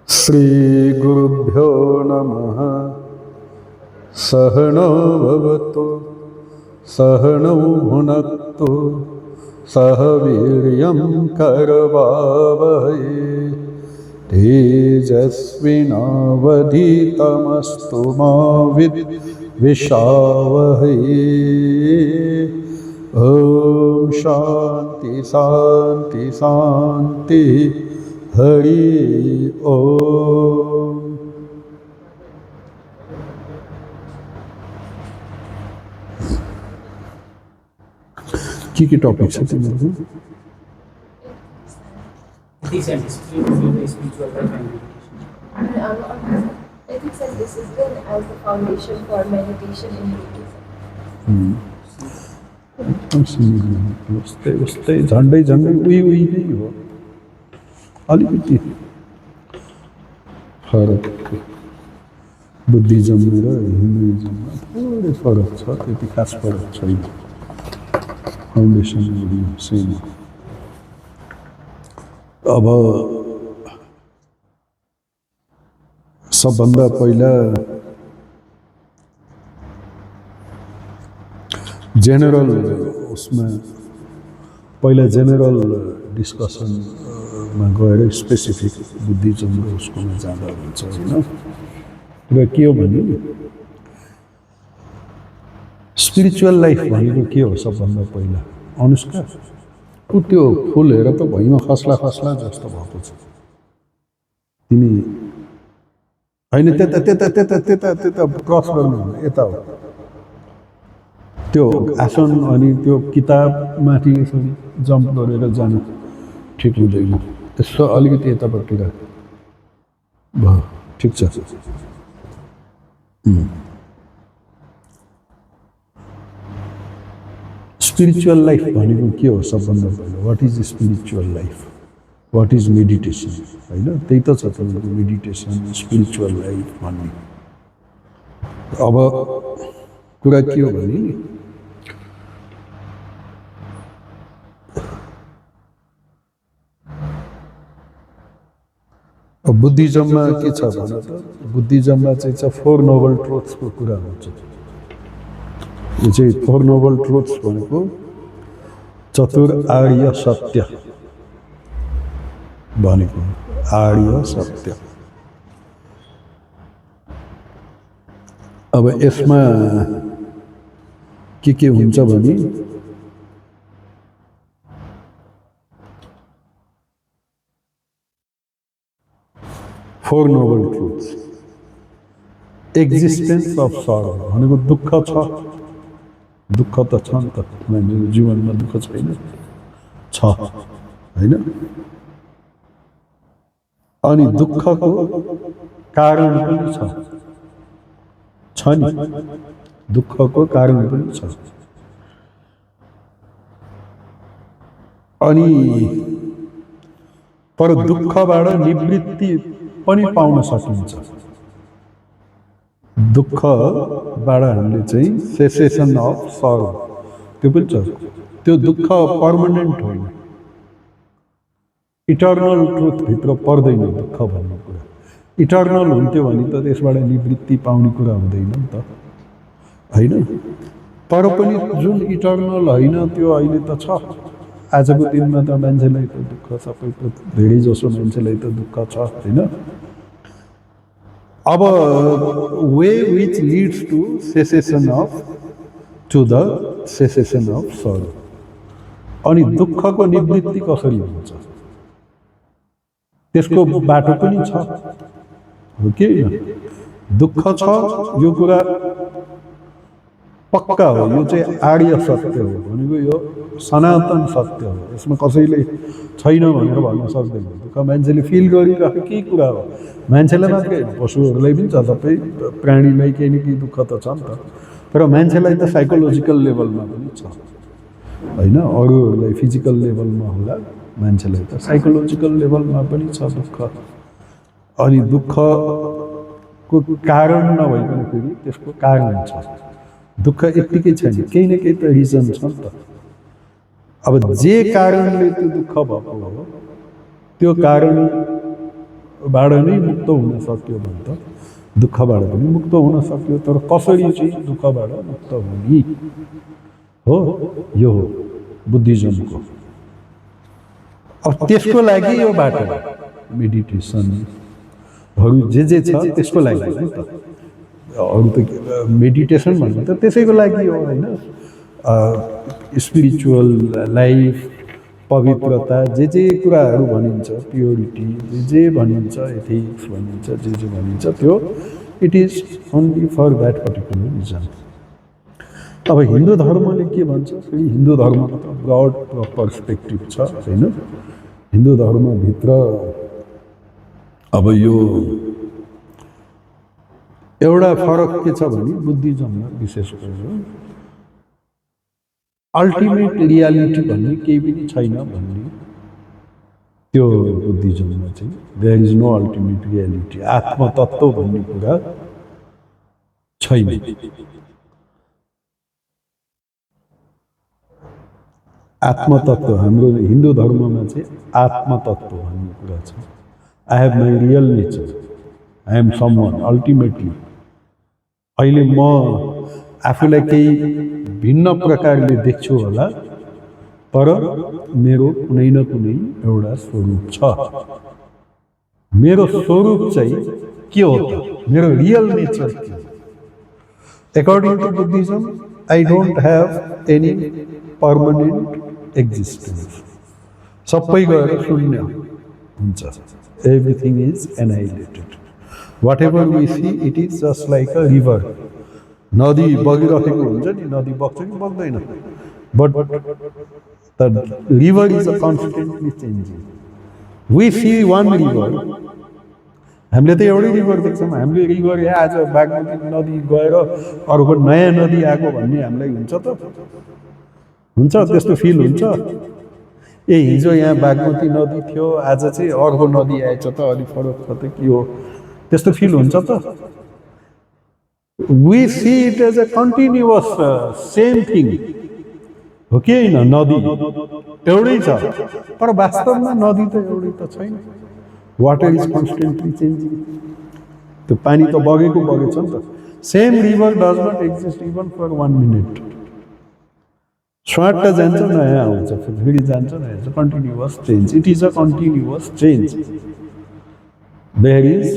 श्री गुरुभ्यो नमः। सहनौ भवतु सहनौ भुनक्तु सह वीर्यं करवावहै तेजस्विनावधीतमस्तु मा विद्विषावहै। ओम शांति शांति शांति। हरि ओम। की टॉपिक है तुम्हारे? Ethics and discipline in spiritual life and meditation. Ethics and discipline as the foundation for meditation in Buddhism. उस्तै झन्डै झन्डै उही नै हो। अलिकति फरक बुद्धिज्म र हिन्दुइज्ममा थोरै फरक छ, त्यति खास फरक छैन। Foundation same. अब सबभन्दा पहिला जेनरल उसमा पहिला जेनरल डिस्कसनमा गएर स्पेसिफिक बुद्धिज्म र उसकोमा जाँदा हुन्छ होइन। र के हो भने स्पिरिचुअल लाइफ भनेको के हो? सबभन्दा पहिला अनुष्का ऊ त्यो फुल हेर त भुइँमा खस्ला खस्ला जस्तो भएको छ। तिमी होइन त्यता त्यता त्यता त्यता त्यता क्रस गर्नु यता हो त्यो आसन। अनि त्यो किताब माथि यसरी जम्प गरेर जानु ठिक हुँदैन। यसो अलिकति यतापट्टि राख। भयो, ठिक छ। स्पिरिचुअल लाइफ भनेको के हो? सबभन्दा पहिला what is spiritual life, what is meditation होइन? त्यही त छ तपाईँको मेडिटेसन स्पिरिचुअल लाइफ भन्ने। अब कुरा के हो भने बुद्धिज्ममा के छ भन त? बुद्धिज्ममा चाहिँ छ फोर नोबल ट्रुथ्सको कुरा हुन्छ। यो चाहिँ फोर नोबल ट्रुथ्स भनेको चतुर आर्य सत्य भनेको। आर्य सत्य। अब यसमा के हुन्छ भने four noble truths. Existence of सरो भनेको दुःख छ। दुःख त छ नि त, मान्छेको जीवनमा दुःख छैन? छ होइन? अनि दुःखको कारण पनि छ नि? दुःखको कारण पनि छ। अनि पर दुःखबाट निवृत्ति पनि पाउन सकिन्छ। दुःखबाट हामीले चाहिँ सेसेसन अफ सरो त्यो पनि छ। त्यो दुःख पर्मानेन्ट होइन, इटर्नल ट्रुथभित्र पर्दैन दुःख भन्ने कुरा। इटर्नल हुन्थ्यो भने त त्यसबाट निवृत्ति पाउने कुरा हुँदैन नि त होइन? तर पनि जुन इटर्नल होइन त्यो अहिले त छ। आजको दिनमा त मान्छेलाई त दुःख सबैको धेरै जसो मान्छेलाई त दुःख छ होइन? अब way which leads to cessation of to the cessation of sorrow. अनि दुःखको निवृत्ति कसरी हुन्छ त्यसको बाटो पनि छ हो कि होइन? दुःख छ यो कुरा पक्का हो। यो चाहिँ आर्य सत्य हो भनेको यो सनातन सत्य हो। यसमा कसैले छैन भनेर भन्न सक्दैन। दुःख मान्छेले फिल गरिराखेकै कुरा हो। मान्छेलाई मात्रै होइन, पशुहरूलाई पनि छ। सबै प्राणीलाई केही न केही दुःख त छ नि त। तर मान्छेलाई त साइकोलोजिकल लेभलमा पनि छ होइन? अरूहरूलाई फिजिकल लेभलमा होला, मान्छेलाई त साइकोलोजिकल लेभलमा पनि छ दुःख। अनि दुःखको कारण नभइकन फेरि त्यसको कारण छ। दुःख यत्तिकै छैन, केही न केही त रिजन छ नि त। अब जे कारणले त्यो दुःख भएको हो त्यो कारणबाट नै मुक्त हुन सक्यो भने त दुःखबाट पनि मुक्त हुन सक्यो। तर कसरी चाहिँ दुःखबाट मुक्त हुने हो, यो हो बुद्धिज्मको। अब त्यसको लागि यो बाटो मेडिटेसनहरू जे छ त्यसको लागि हो नि त। अरू त मेडिटेसन भन्नु त त्यसैको लागि हो होइन। स्पिरिचुअल लाइफ, पवित्रता, जे कुराहरू भनिन्छ, प्योरिटी, जे भनिन्छ, एथिक्स भनिन्छ, जे भनिन्छ त्यो it is only for that particular reason. अब हिन्दू धर्मले के भन्छ, फेरि हिन्दू धर्मको त ब्रड पर्सपेक्टिभ छ होइन। हिन्दू धर्मभित्र अब यो एउटा फरक के छ भने बुद्धिज्ममा विशेष गरेर अल्टिमेट रियालिटी भन्ने केही पनि छैन भन्ने, त्यो बुद्धिज्ममा चाहिँ there is no ultimate reality, आत्मतत्व भन्ने कुरा छैन। आत्मतत्व हाम्रो हिन्दू धर्ममा चाहिँ आत्मतत्व भन्ने कुरा छ। I have my real nature, I am someone ultimately. अहिले म आफूलाई केही भिन्न प्रकारले देख्छु होला, तर मेरो कुनै न कुनै एउटा स्वरूप छ। मेरो स्वरूप चाहिँ के हो त, मेरो रियल नेचर के हो? According to Buddhism, I don't have any permanent existence. सबै गएर शून्य हुन्छ। Everything is annihilated. Whatever we see, it is just like a river. नदी बगिरहेको हुन्छ नि, नदी बग्छ कि बग्दैन, but the river is a constantly changing. We see one river. हामीले त एउटै रिभर देख्छौँ। हामीले रिभर यहाँ आज बागमती नदी गएर अर्को नयाँ नदी आएको भन्ने हामीलाई हुन्छ त? हुन्छ त्यस्तो फिल हुन्छ? ए हिजो यहाँ बागमती नदी थियो, आज चाहिँ अर्को नदी आएछ त, अलिक फरक छ त के हो, त्यस्तो फिल हुन्छ त? We see it as a continuous same thing. हो कि होइन? नदी एउटै छ, तर वास्तवमा नदी त एउटै त छैन। Water is constantly changing. त्यो पानी त बगेको बगेछ नि त। Same river does not exist even for 1 minute. स्वाट जान्छ, नयाँ आउँछ, फेरि जान्छ, नयाँ आउँछ, continuous change. It is a continuous change. There is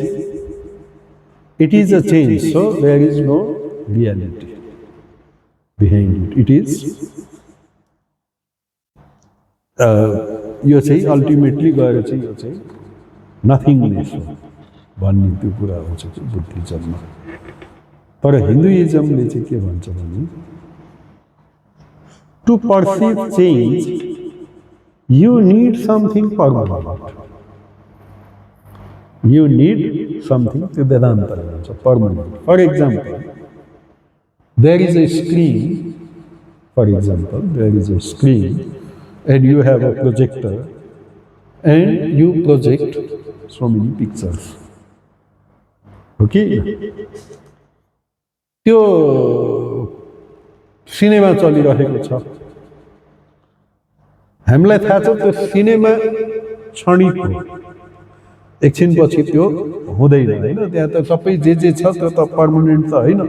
It is a change, so there is no reality behind it. It is यो चाहिँ अल्टिमेटली गएर चाहिँ यो चाहिँ नथिङनेस हो भन्ने त्यो कुरा आउँछ कि बुद्धिज्ममा। तर हिन्दुइज्मले चाहिँ के भन्छ भने to perceive change you need something permanent. You need something to Vedanta, permanent. For example, there is a screen. For example, there is a screen, and you have a projector, and you project so many pictures. Okay? त्यो cinema चलिरहेको छ। हामीलाई थाहा छ त्यो cinema क्षणिक हो, एकछिनपछि त्यो हुँदैन होइन। त्यहाँ त सबै जे छ त्यो त पर्मनेन्ट त होइन,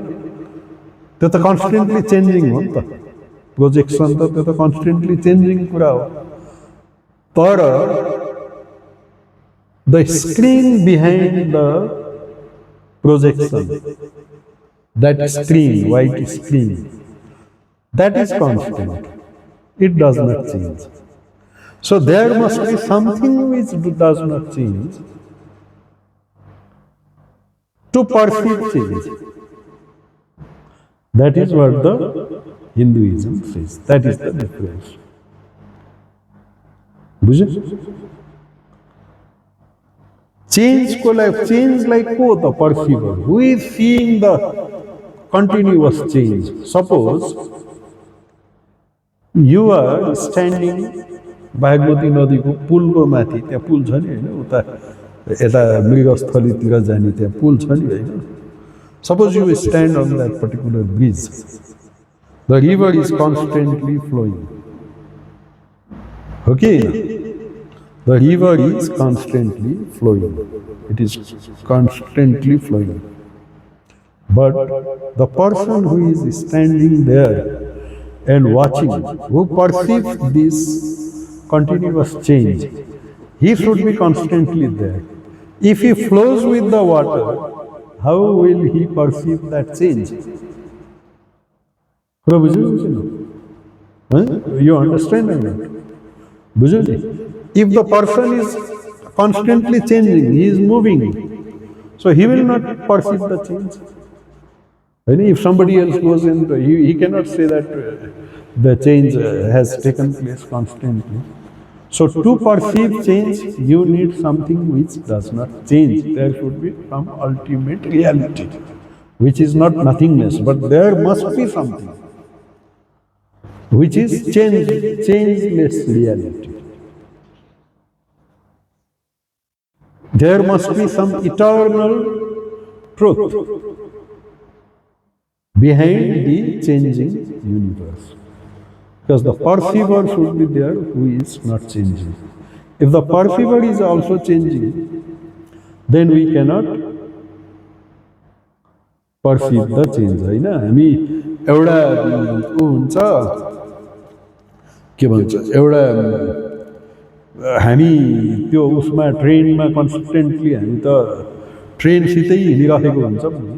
त्यो त कन्स्टेन्टली चेन्जिङ हो नि त। प्रोजेक्सन त त्यो त कन्स्टेन्टली चेन्जिङ कुरा हो। तर the screen behind the projection, that screen, white screen, that is constant, it does not change. So there must be something which does not change to perceive change. That is what the Hinduism says. That is the difference. बुझे? Change like who? The perceiver. Who is seeing the continuous change? Suppose you are standing Bagmati नदीको पुलको माथि, त्यहाँ पुल छ नि होइन, उता यता मृगस्थलीतिर जाने त्यहाँ पुल छ नि होइन। Suppose you stand on that particular bridge, the river is constantly flowing, हो कि होइन? The river is constantly flowing. It is constantly flowing. But the person who is standing there and watching, who perceives this continuous change, he should be constantly there. If he flows with the water, how will he perceive that change? You understand or not? If the person is constantly changing, he is moving, so he will not perceive the change. If somebody else goes in, he cannot say that the change has taken place constantly. So to perceive change, you need something which does not change. There should be some ultimate reality, which is not nothingness, but there must be something which is changeless reality. There must be some eternal truth behind the changing universe. Because the perceiver should be there who is not changing. If the perceiver is also changing, then we cannot perceive the change. होइन हामी एउटा ऊ हुन्छ के भन्छ एउटा हामी त्यो उसमा ट्रेनमा कन्सिस्टेन्टली हामी त ट्रेनसितै हिँडिरहेको हुन्छौँ नि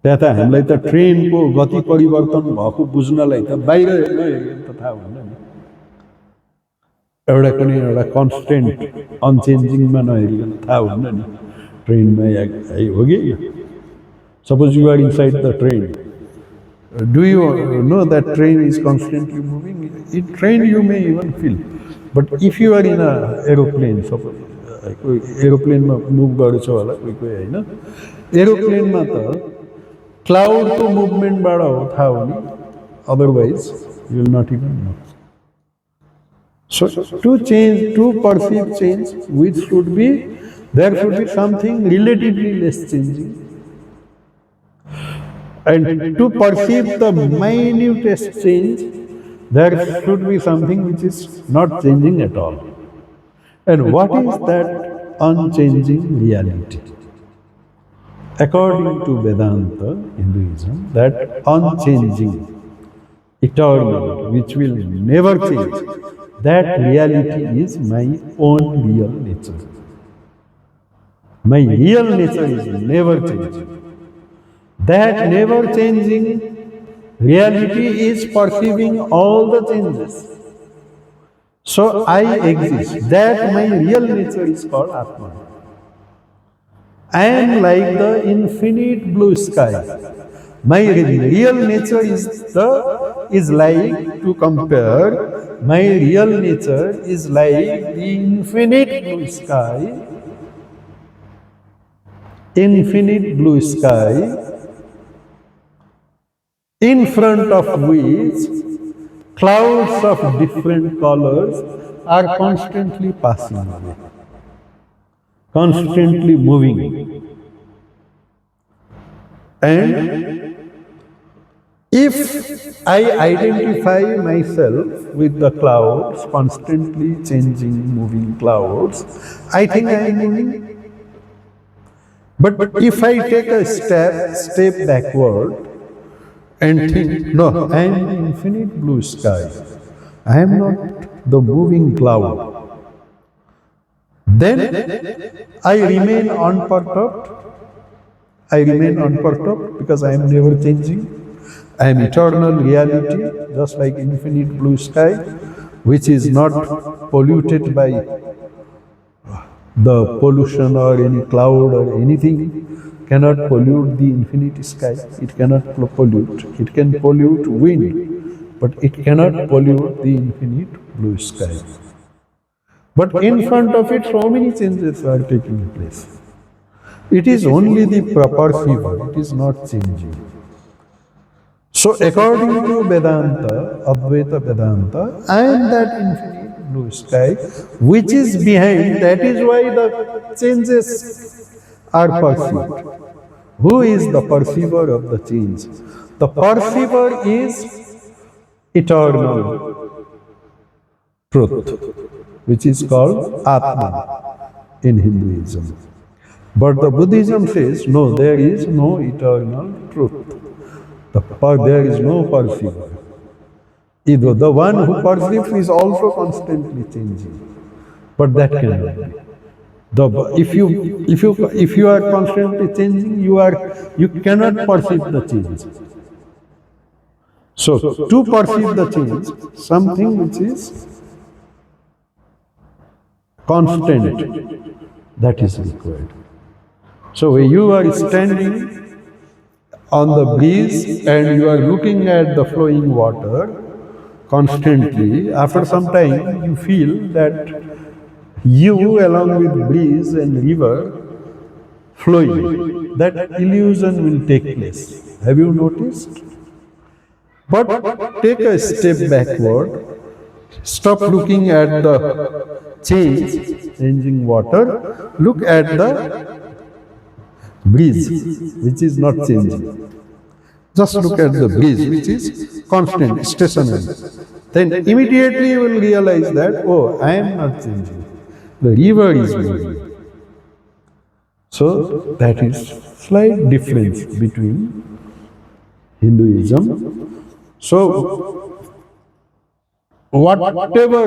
त्यहाँ त हामीलाई त ट्रेनको गति परिवर्तन भएको बुझ्नलाई त बाहिर हेर्न त थाहा हुन्न नि एउटा कुनै एउटा कन्स्टेन्ट अनचेन्जिङमा नहेरिकन थाहा हुन्न नि ट्रेनमा हो कि suppose you are inside the train do you know that train is constantly moving? In train you may even feel, but if you are in a aeroplane, suppose aeroplane ma move गर्छ होला कोही कोही हैन aeroplane मा त cloud को movement बाट हो थाहा हो नि otherwise you will not even know. So to change, to perceive change, which should be, there should be something relatively less changing. And to perceive the minutest change, there should be something which is not changing at all. And what is that unchanging reality? According to Vedanta, Hinduism, that unchanging, eternal, which will never change, that reality is my own real nature. My real nature is never changing. That never changing reality is perceiving all the changes. So I exist. That my real nature is called Atman. I am like the infinite blue sky. My real nature is like, to compare, my real nature is like the infinite blue sky. Infinite blue sky, in front of which clouds of different colors are constantly passing away, constantly moving. And if I identify myself with the clouds, constantly changing, moving clouds, I think I am moving. But if I take a step backward, and think, no, I am the infinite blue sky. I am not the moving cloud. Then I remain unperturbed. I remain unperturbed because I am never changing. I am eternal reality, just like infinite blue sky, which is not polluted by the pollution or any cloud or anything. Cannot pollute the infinite sky. It cannot pollute. It can pollute wind, but it cannot pollute the infinite blue sky. But in front of it, so many changes are taking place. It is only the perceiver. It is not changing. So according to Vedanta, Advaita Vedanta, I am that infinite blue sky, which is behind. That is why the changes are perceived. Who is the perceiver of the change? The perceiver is eternal truth. which is called Atman in Hinduism. But the Buddhism says, no, there is no eternal truth. There is no perceiver. Either the one who perceives is also constantly changing, but that cannot be. If you are constantly changing, you cannot perceive the change. So to perceive the change, something which is constant, that is required. So when you are standing on the breeze and you are looking at the flowing water constantly, after some time you feel that you along with breeze and river flowing, that illusion will take place. Have you noticed? But take a step backward, stop looking at the changing water, look at the breeze, which is not changing. Just look at the breeze, which is constant, stationary. Then immediately you will realize that, oh, I am not changing. The river is moving. So that is slight difference between Hinduism. So whatever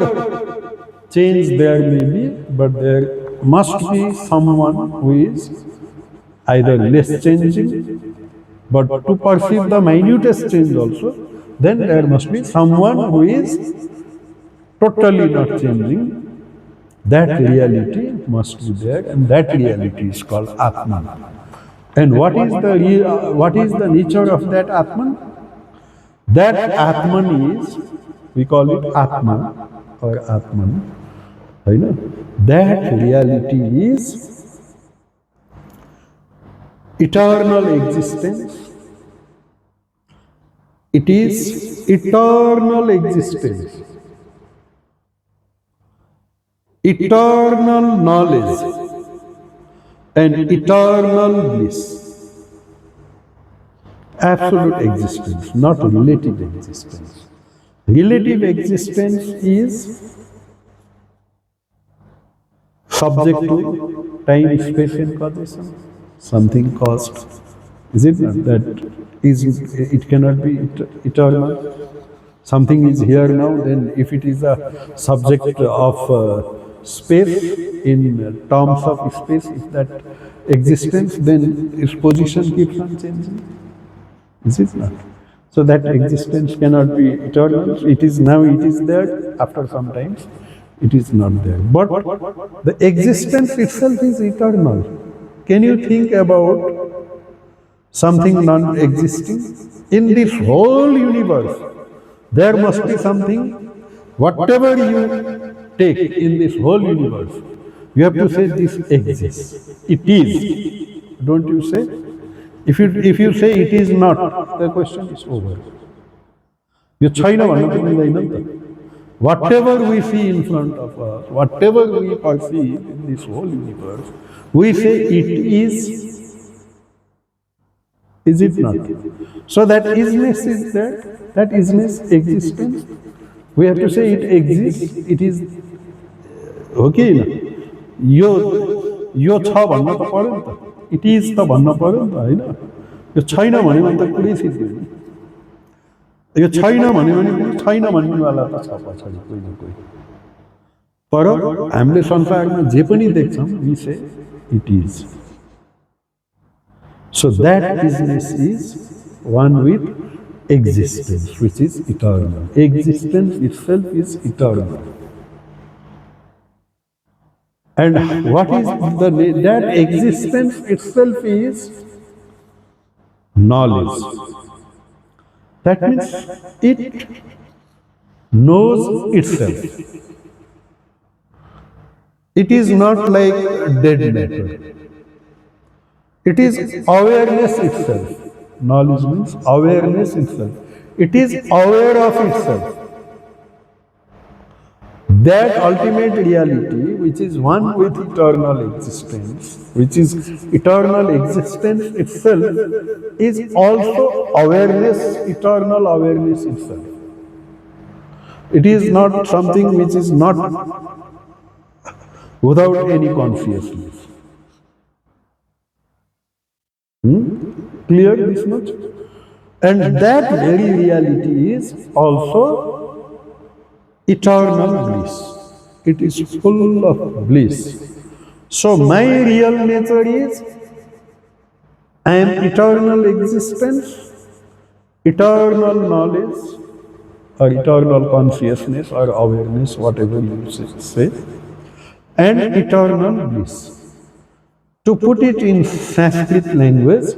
change there may be, but there must be someone who is either less changing, but to perceive the minutest change also, then there must be someone who is totally not changing. That reality must be there, and that reality is called Atman. And what is the nature of that Atman? That Atman is, we call it Atma or Atman. That reality is eternal existence. It is eternal existence, eternal knowledge, and eternal bliss. Absolute existence, not relative existence. Relative existence is subject to time, space, and causation. Something caused. Is it not? That is, it cannot be eternal. Something is here now, then if it is a subject of space, in terms of space, if that existence, then its position keeps on changing. Is it not? So that existence cannot be eternal. It is now, it is there, after some times it is not there. But the existence itself is eternal. Can you think about something non-existing? In this whole universe, there must be something, whatever you take in this whole universe, you have to say this exists. It is. Don't you say? If you say it is not, the question is over. Whatever we see in front of us, whatever we perceive in this whole universe, we say it is. Is it not? So that isness is there, that isness, existence. We have to say it exists, it is. Okay, na? यो छ भन्न त पर्यो नि त, it is त भन्न पर्यो नि त, होइन? यो छैन भन्यो भने त कुरै सिद्धियो नि। यो छैन भन्यो भने पनि छैन भन्नेवाला त छ पछाडि कोही न कोही। तर हामीले संसारमा जे पनि देख्छौँ, वी से it is. So that business is one with existence, which is eternal. Existence itself is eternal. And what is that existence itself is knowledge. That means it knows itself. It is not like dead matter. It is awareness itself. Knowledge means awareness itself. It is aware of itself. That ultimate reality, which is one with eternal existence, which is eternal existence itself, is also awareness, eternal awareness itself. It is not something which is not without any consciousness. Clear this much? And that very reality is also eternal bliss. It is full of bliss. So my real nature is I am eternal existence, eternal knowledge, or eternal consciousness or awareness, whatever you say, and eternal bliss. To put it in Sanskrit language,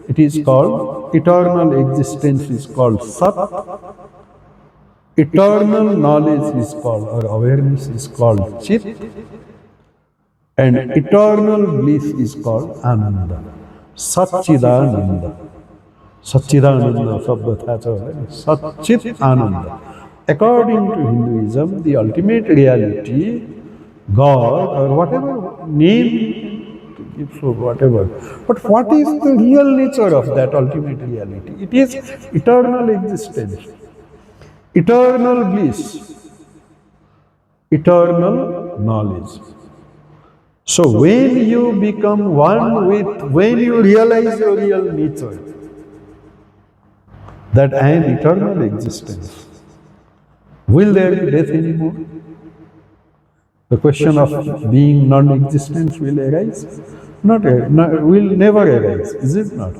it is called, eternal existence is called Sat, eternal knowledge is called, or awareness is called Chit, and eternal bliss is called Ananda. Satchidananda. Satchidananda Sabda tha cha hai, Satchit Ananda. According to Hinduism, the ultimate reality, God, or whatever name to give, so whatever. But what is the real nature of that ultimate reality? It is eternal existence, eternal bliss, eternal knowledge. So when you become one with, when you realize your real nature, that I am eternal existence, will there be death anymore? The question of being non-existence will arise? Will never arise, is it not?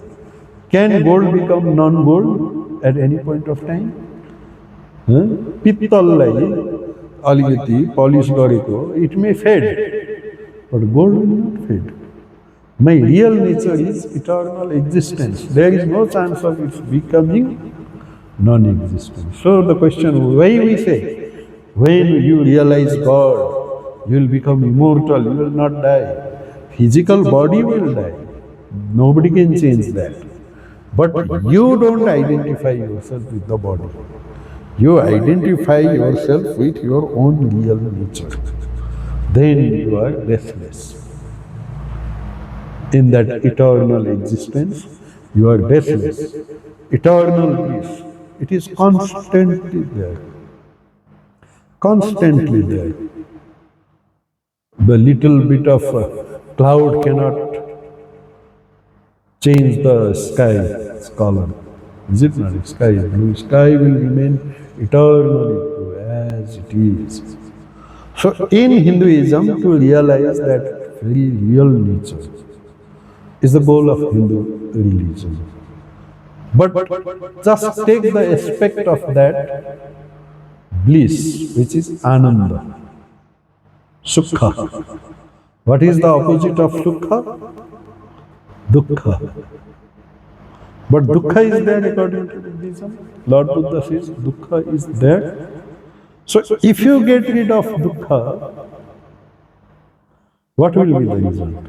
Can gold become non-gold at any point of time? Pittalai aligati polish gareko, it may fade, but gold will not fade. My real nature is eternal existence. There is no chance of its becoming non-existent. So the question, why we say, when you realize God, you will become immortal, you will not die. Physical body will die. Nobody can change that. But you don't identify yourself with the body. You identify yourself with your own real nature. Then you are deathless. In that eternal existence, you are deathless. Eternal bliss. It is constantly there. Constantly there. The little bit of cloud cannot change the sky's color. Is it not? Sky is blue. Sky will remain eternally blue as it is. So in Hinduism, to realize that very real nature is the goal of Hindu religion. But just take the aspect of that bliss, which is Ananda, Sukha. What is the opposite of Sukha? Dukkha. But Dukkha is there according to Buddhism. Lord Buddha says Dukkha is there. So if you get rid of Dukkha, what will be the result?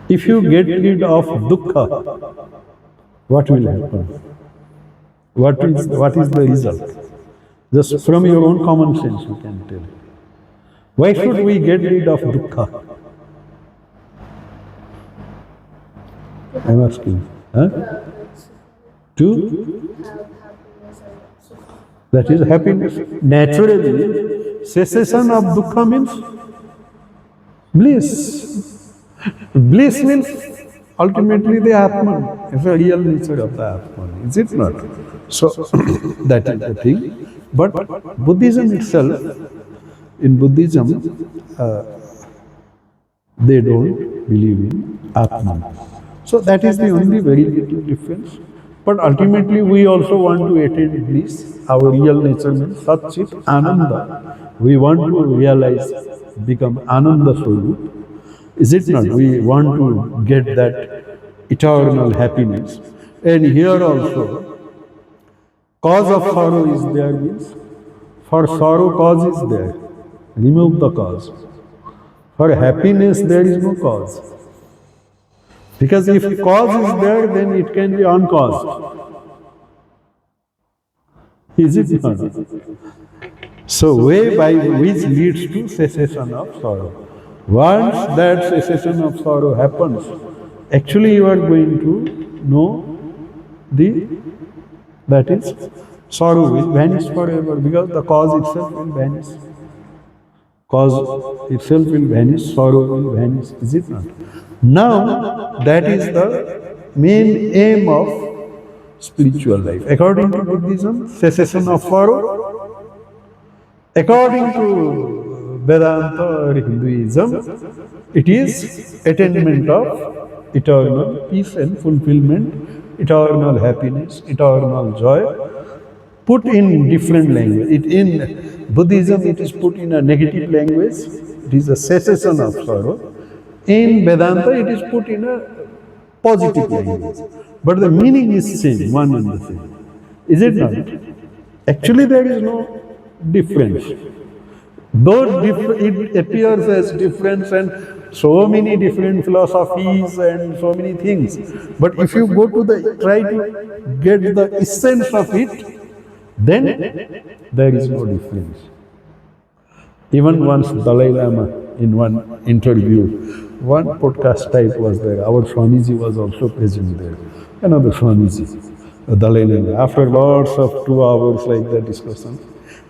If you get rid of Dukkha, what will happen? What is the result? Just from your own common sense you can tell. Why should we get rid of Dukkha? I am asking. To? That is happiness. Naturally, cessation of Dukkha means bliss. Bliss means ultimately the Atman. It's the real nature of the Atman, is it not? So, that is the thing. But Buddhism itself, in Buddhism, they don't believe in Atman. So that is the only very little difference. But ultimately we also want to attain bliss. Our real nature means Satchit Ananda. We want to realize, become Ananda Swarup. Is it not? We want to get that eternal happiness. And here also, cause of sorrow is there means, for sorrow cause is there. Remove the cause. For happiness there is no cause. Because if cause is there, then it can be uncaused. Is it not? So way by which leads to cessation of sorrow. Once that cessation of sorrow happens, actually you are going to know that is Sorrow will vanish forever because the cause itself will vanish. Cause itself will vanish, sorrow will vanish, is it not? Now, that is the main aim of spiritual life. According to Buddhism, cessation of sorrow. According to Vedanta or Hinduism, it is attainment of eternal peace and fulfillment, eternal happiness, eternal joy, put in different language. In Buddhism, it is put in a negative language. It is a cessation of sorrow. In Vedanta, it is put in a positive language. But the meaning is same, one and the same. Is it not? Actually, there is no difference. Though it appears as difference and so many different philosophies and so many things, but if you go to try to get the essence of it, then there is no difference. Even once Dalai Lama, in one interview, one podcast type was there, our Swamiji was also present there, another Swamiji, Dalai Lama. After lots of 2 hours like that discussion,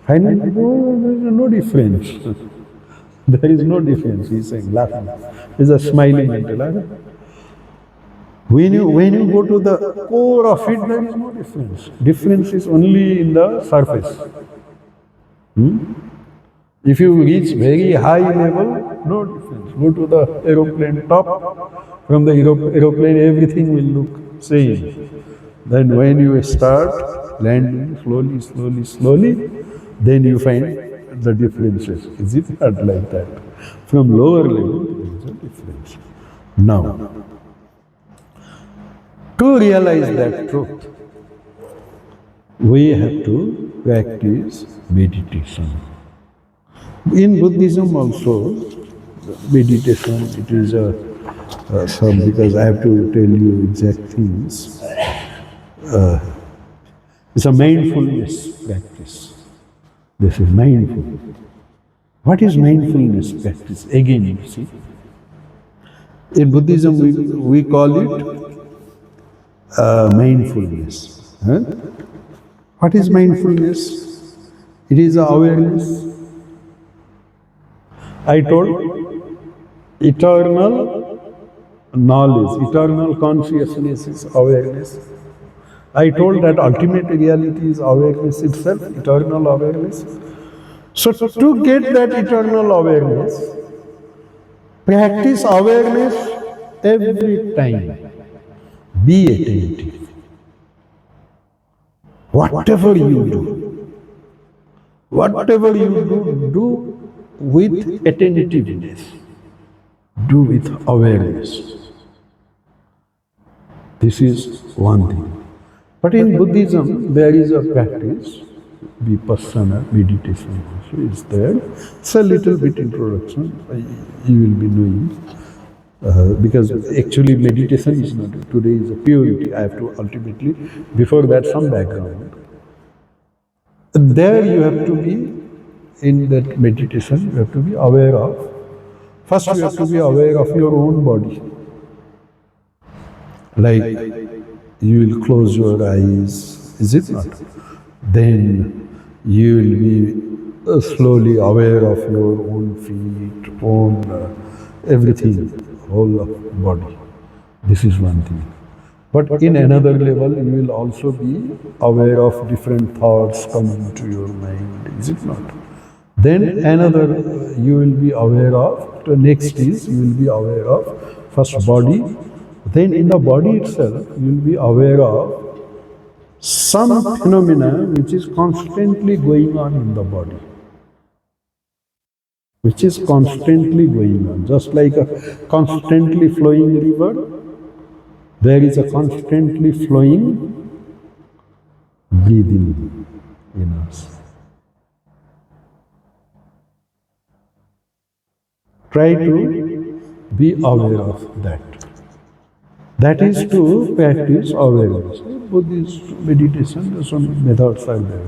finally, there is no difference. There is no difference, he is saying, laughing. He is a smiling and laughing. When you go to the core of it, there is no difference. Difference is only in the surface. If you reach very high level, no difference. Go to the aeroplane top, from the aeroplane everything will look same. Then when you start landing slowly, then you find the differences. Is it not like that? From lower level, there is a difference. Now, to realize that truth, we have to practice meditation. In Buddhism also, meditation, it is some, because I have to tell you exact things. It's a mindfulness practice. This is mindful. What is mindfulness practice? Again, you see. In Buddhism, we call it mindfulness. Huh? What is mindfulness? It is awareness. I told eternal knowledge, eternal consciousness is awareness. I told that ultimate reality is awareness itself, eternal awareness. So to get that eternal awareness, practice awareness every time. Be attentive. Whatever you do with attentiveness. Do with awareness. This is one thing. But in Buddhism, there is a practice, vipassana, meditation also is there. It's a little bit introduction, you will be knowing. Because actually meditation is not, today is a purity, I have to ultimately, before that some background. There you have to be, in that meditation, you have to be aware of, first you have to be aware of your own body. Like, you will close your eyes, is it not? Then you will be slowly aware of your own feet, own everything, whole of body. This is one thing. But in another level, you will also be aware of different thoughts coming to your mind, is it not? Then another, you will be aware of, the next is, you will be aware of first body. Then in the body itself, you will be aware of some phenomena which is constantly going on in the body. Which is constantly going on. Just like a constantly flowing river, there is a constantly flowing breathing in us. Try to be aware of that. That is to practice awareness. Buddhist meditation, some methods are there.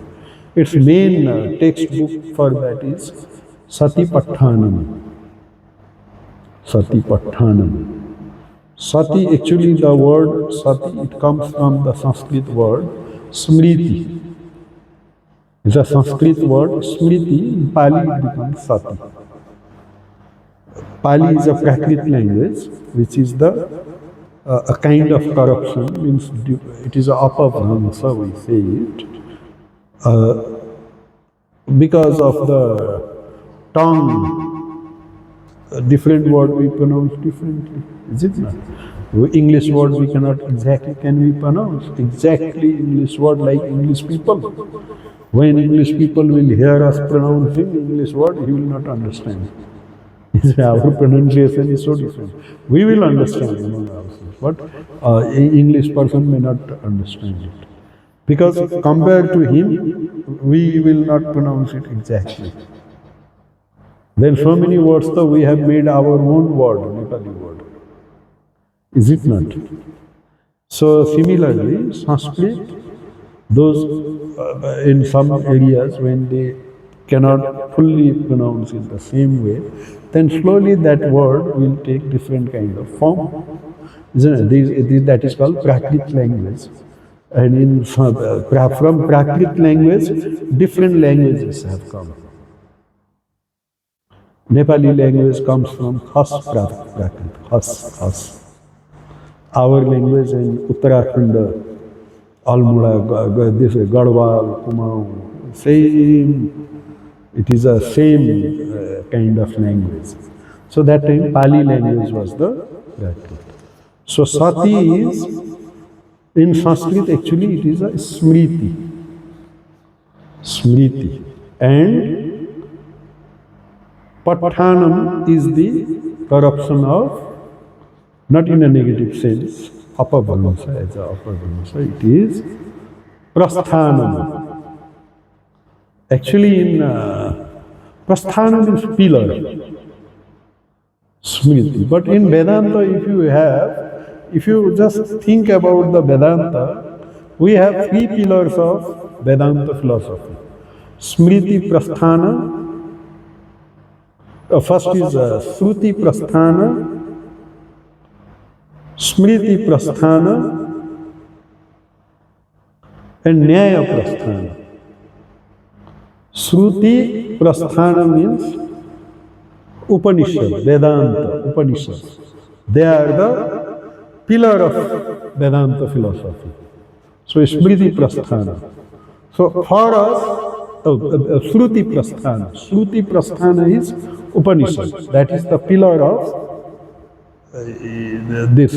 Its main textbook for that is Satipatthana. Satipatthana. Sati, actually the word Sati, it comes from the Sanskrit word Smriti. It's a Sanskrit word, Smriti. In Pali it becomes Sati. Pali is a Prakrit language, which is the a kind of corruption, means it is a apavramsa, we say it, because of the tongue, different word we pronounce differently, is it not? English word we cannot exactly, can we pronounce exactly English word like English people? When English people will hear us pronouncing English word, he will not understand. Our pronunciation is so different. We will understand among ourselves, but English person may not understand it. Because compared to him, we will not pronounce it exactly. Then so many words, though, we have made our own word, Nepali word. Is it not? So similarly, Sanskrit, those in some areas when they cannot fully pronounce it the same way, then slowly that word will take different kind of form. Isn't it? That is called Prakrit language. And from Prakrit language, different languages have come. Nepali language comes from Khas Prakrit, Khas. Our language in Uttarakhand, Almora, this Garhwal, Kumaon, same, it is a same kind of language. So that time Pali language was the Prakrit. So Sati is, in Sanskrit actually it is a Smriti. Smriti. And Pathanam is the corruption of, not in a negative sense, apavamsa, as a apavamsa, it is prasthanam. Actually in prasthanam is pillar, smriti. But in Vedanta, if you just think about the Vedanta, we have three pillars of Vedanta philosophy. Smriti prasthana, first is Shruti prasthana, Smriti prasthana, and Nyaya prasthana. Shruti prasthana means Upanishad, Vedanta, Upanishads. They are the pillar of Vedanta philosophy. So Smriti prasthana. So for us, Shruti prasthana. Shruti prasthana is Upanishad. That is the pillar of this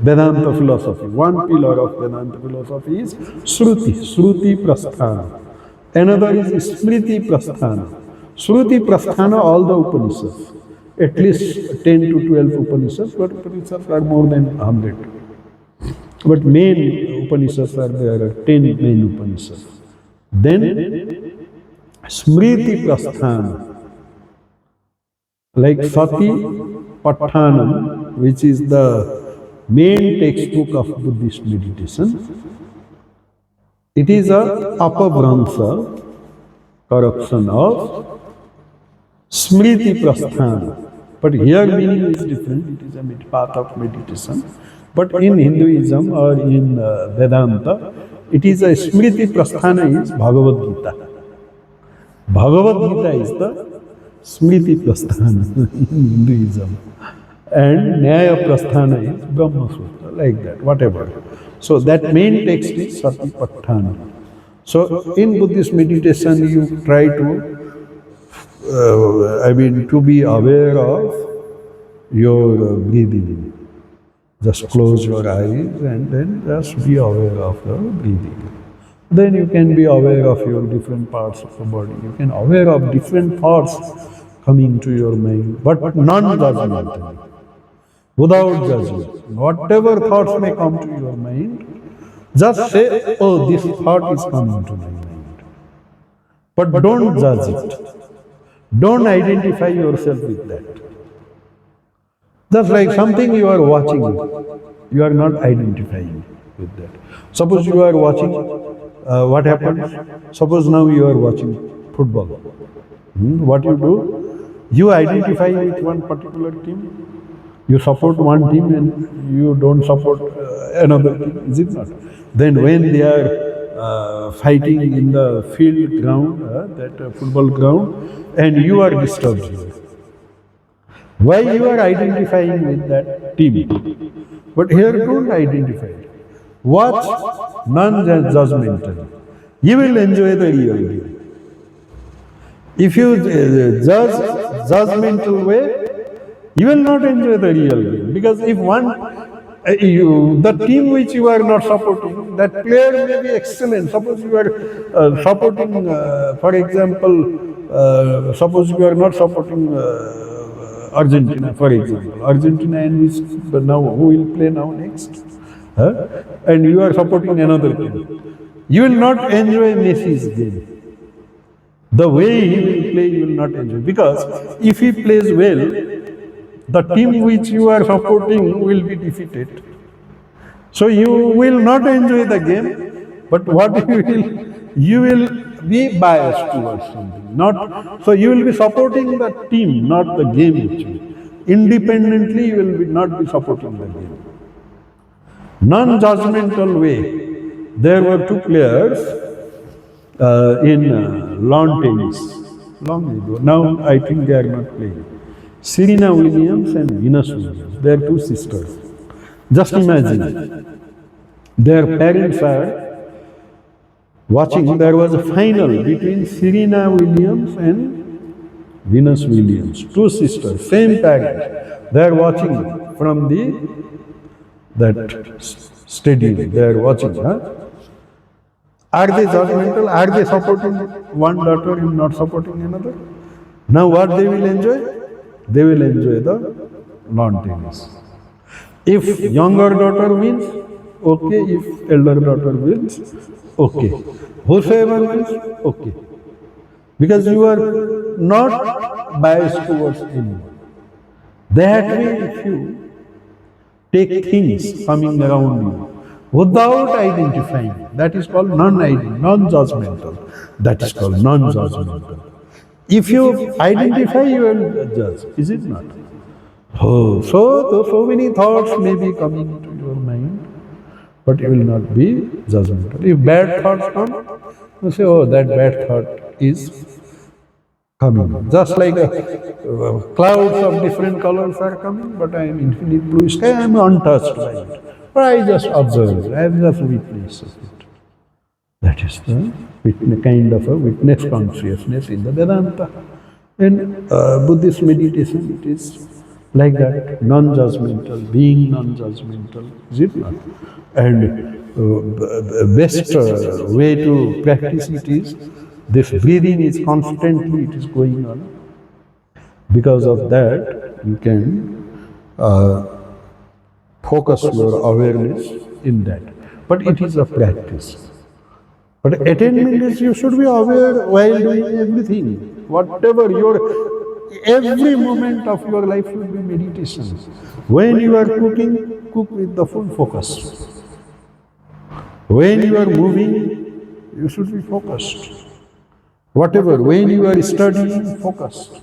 Vedanta philosophy. One pillar of Vedanta philosophy is Shruti Prasthana. Another is Smriti Prasthana. Shruti Prasthana, all the Upanishads. At least 10 to 12 Upanishads, but Upanishads are more than 100. But main Upanishads are there, 10 main Upanishads. Then Smriti Prasthana, like Sati Pathanam, which is the main textbook of Buddhist meditation. It is a apavramsa, corruption of Smriti Prasthana. But here meaning is different, it is a path of meditation. But in Hinduism or in Vedanta, it is a Smriti Prasthana is Bhagavad Gita. Bhagavad Gita is the Smriti Prasthana in Hinduism. And Nyaya Prasthana is Brahma Sutra, like that, whatever. So that main text is Satipatthana. So in Buddhist meditation, you try to, to be aware of your breathing. Just close your eyes and then just be aware of your breathing. Then you can be aware of your different parts of the body. You can aware of different thoughts coming to your mind, but non-judgmentally, without judgment. Whatever thoughts may come to your mind, just say, oh, this thought is coming to my mind. But don't judge it. Don't identify yourself with that. Just like something you are watching, you are not identifying with that. Suppose you are watching, what happens? Suppose now you are watching football. What you do? You identify with one particular team. You support one team and you don't support another team, is it not? Then when they are fighting in the field ground, that football ground, and you are disturbed here. Why you are identifying with that team? But here don't identify. Watch non-judgmental. You will enjoy the real game. If you judge judgmental way, you will not enjoy the real game. Because if the team which you are not supporting, that player may be excellent. Suppose you are supporting, for example, suppose you are not supporting Argentina, for example. Argentina and which, but now who will play now next? Huh? And you are supporting another team. You will not enjoy Messi's game. The way he will play, you will not enjoy. Because if he plays well, the team which you are supporting will be defeated. So you will not enjoy the game, but what you will be biased towards something. So you will be supporting the team, not the game actually. Independently, you will not be supporting the game. Non-judgmental way. There were two players in lawn tennis long ago. Now I think they are not playing. Serena Williams and Venus Williams. They are two sisters. Just imagine. Their parents are watching. There was a final between Serena Williams and Venus Williams. Two sisters, same parents. They are watching from that stadium. They are watching. Are they judgmental? Are they supporting one daughter and not supporting another? Now what they will enjoy? They will enjoy the lawn tennis. If younger daughter wins, okay. If elder daughter wins, okay. Whosoever wins, okay. Because you are not biased towards anyone. That way, if you take things coming around you without identifying, that is called non-judgmental. That is called non-judgmental. If you identify, you will judge, is it not? Oh, so many thoughts may be coming into your mind, but you will not be judgmental. If bad thoughts come, you say, oh, that bad thought is coming. Just like clouds of different colors are coming, but I am infinite blue sky, I am untouched by it. But I just observe, I am just witness of it. That is the kind of a witness consciousness in the Vedanta. In Buddhist meditation, it is like that, non-judgmental, being non-judgmental, is it not? And best way to practice it is, this breathing is constantly, it is going on. Because of that, you can focus your awareness in that. But it is a practice. But attainment is you should be aware while doing everything. Whatever every moment of your life will be meditation. When you are cooking, cook with the full focus. When you are moving, you should be focused. Whatever, when you are studying, focused.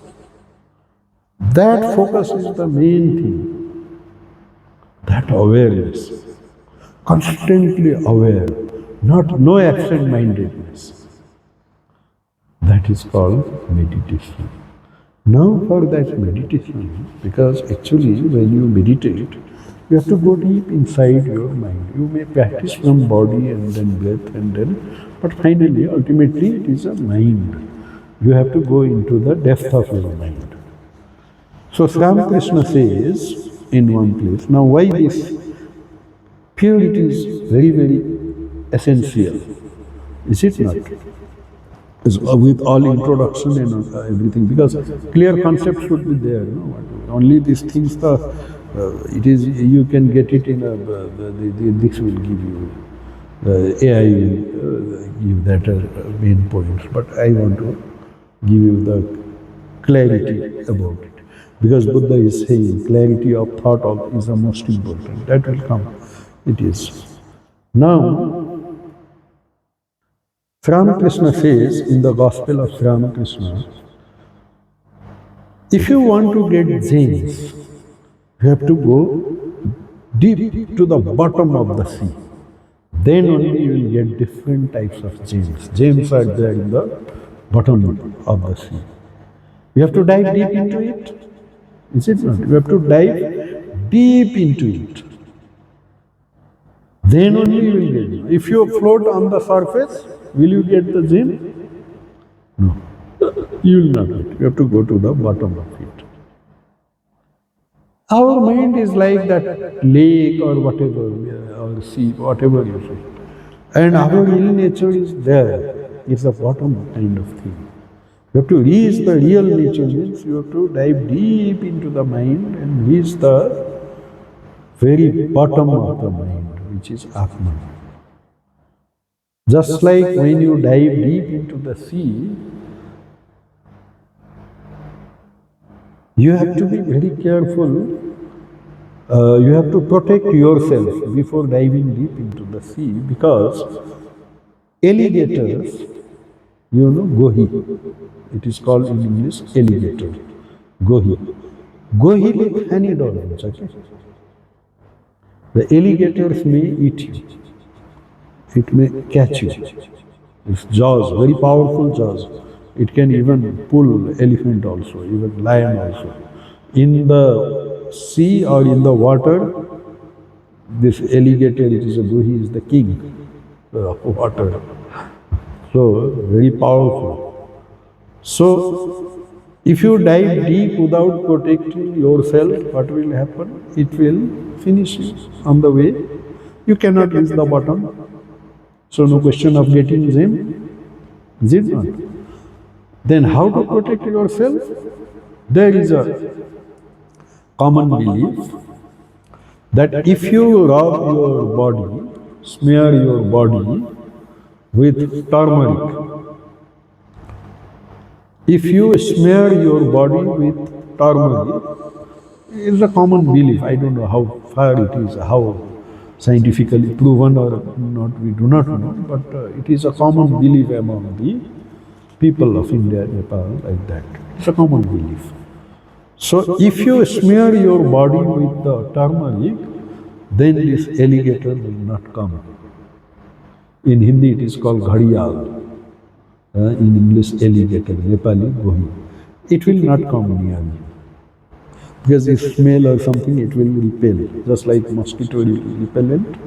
That focus is the main thing. That awareness. Constantly aware. No absent-mindedness. That is called meditation. Now for that meditation, because actually when you meditate, you have to go deep inside your mind. You may practice from body and then breath and then, but finally, ultimately it is a mind. You have to go into the depth of your mind. So Sri Ramakrishna says in one place, now why this? Purity is very, very essential, is it not? With all introduction and everything, because clear concept should be there. Only these things, it is you can get it in this will give you, AI will give that main points. But I want to give you the clarity about it, because Buddha is saying clarity of thought is the most important. That will come. It is now. Sri Ramakrishna says in the Gospel of Sri Ramakrishna, if you want to get Jains, you have to go deep to the bottom of the sea. then only you will get different types of gems. Gems are there in the bottom of the sea. You have to dive deep into it. Is it not? You have to dive deep into it. Then only you will get. If you float on the surface, will you get the gem? No. You will not get. You have to go to the bottom of it. Our mind is like that lake or whatever, or sea, whatever you say. And our real nature is there. It's the bottom kind of thing. You have to reach the real nature, means you have to dive deep into the mind and reach the very bottom of the mind, which is Atman. Just like when you dive deep into the sea, you have to be very careful. You have to protect yourself before diving deep into the sea, because alligators, gohi. It is called in English alligator. Gohi. Gohi with honey dolphins. Okay? The alligators may eat you. It may catch you. Its jaws, very powerful jaws. It can even pull elephant also, even lion also. In the sea or in the water, this alligator, it is a gohi, is the king of water. So, very powerful. So, if you dive deep without protecting yourself, what will happen? It will finish you on the way. You cannot reach the bottom. So, no question of getting gem. Is it not? Then how to protect yourself? There is a common belief that if you rub your body, smear your body with turmeric, if you smear your body with turmeric, it is a common belief. I don't know how far it is, how scientifically proven or not, we do not know, but it is a common belief among the people of India, Nepal, like that. It's a common belief. So if you smear your body with the turmeric, then this alligator will not come. In Hindi it is called ghadiyal. In English alligator, Nepali gohi. It will not come near you. Because if smell or something, it will repel. Just like mosquito repellent,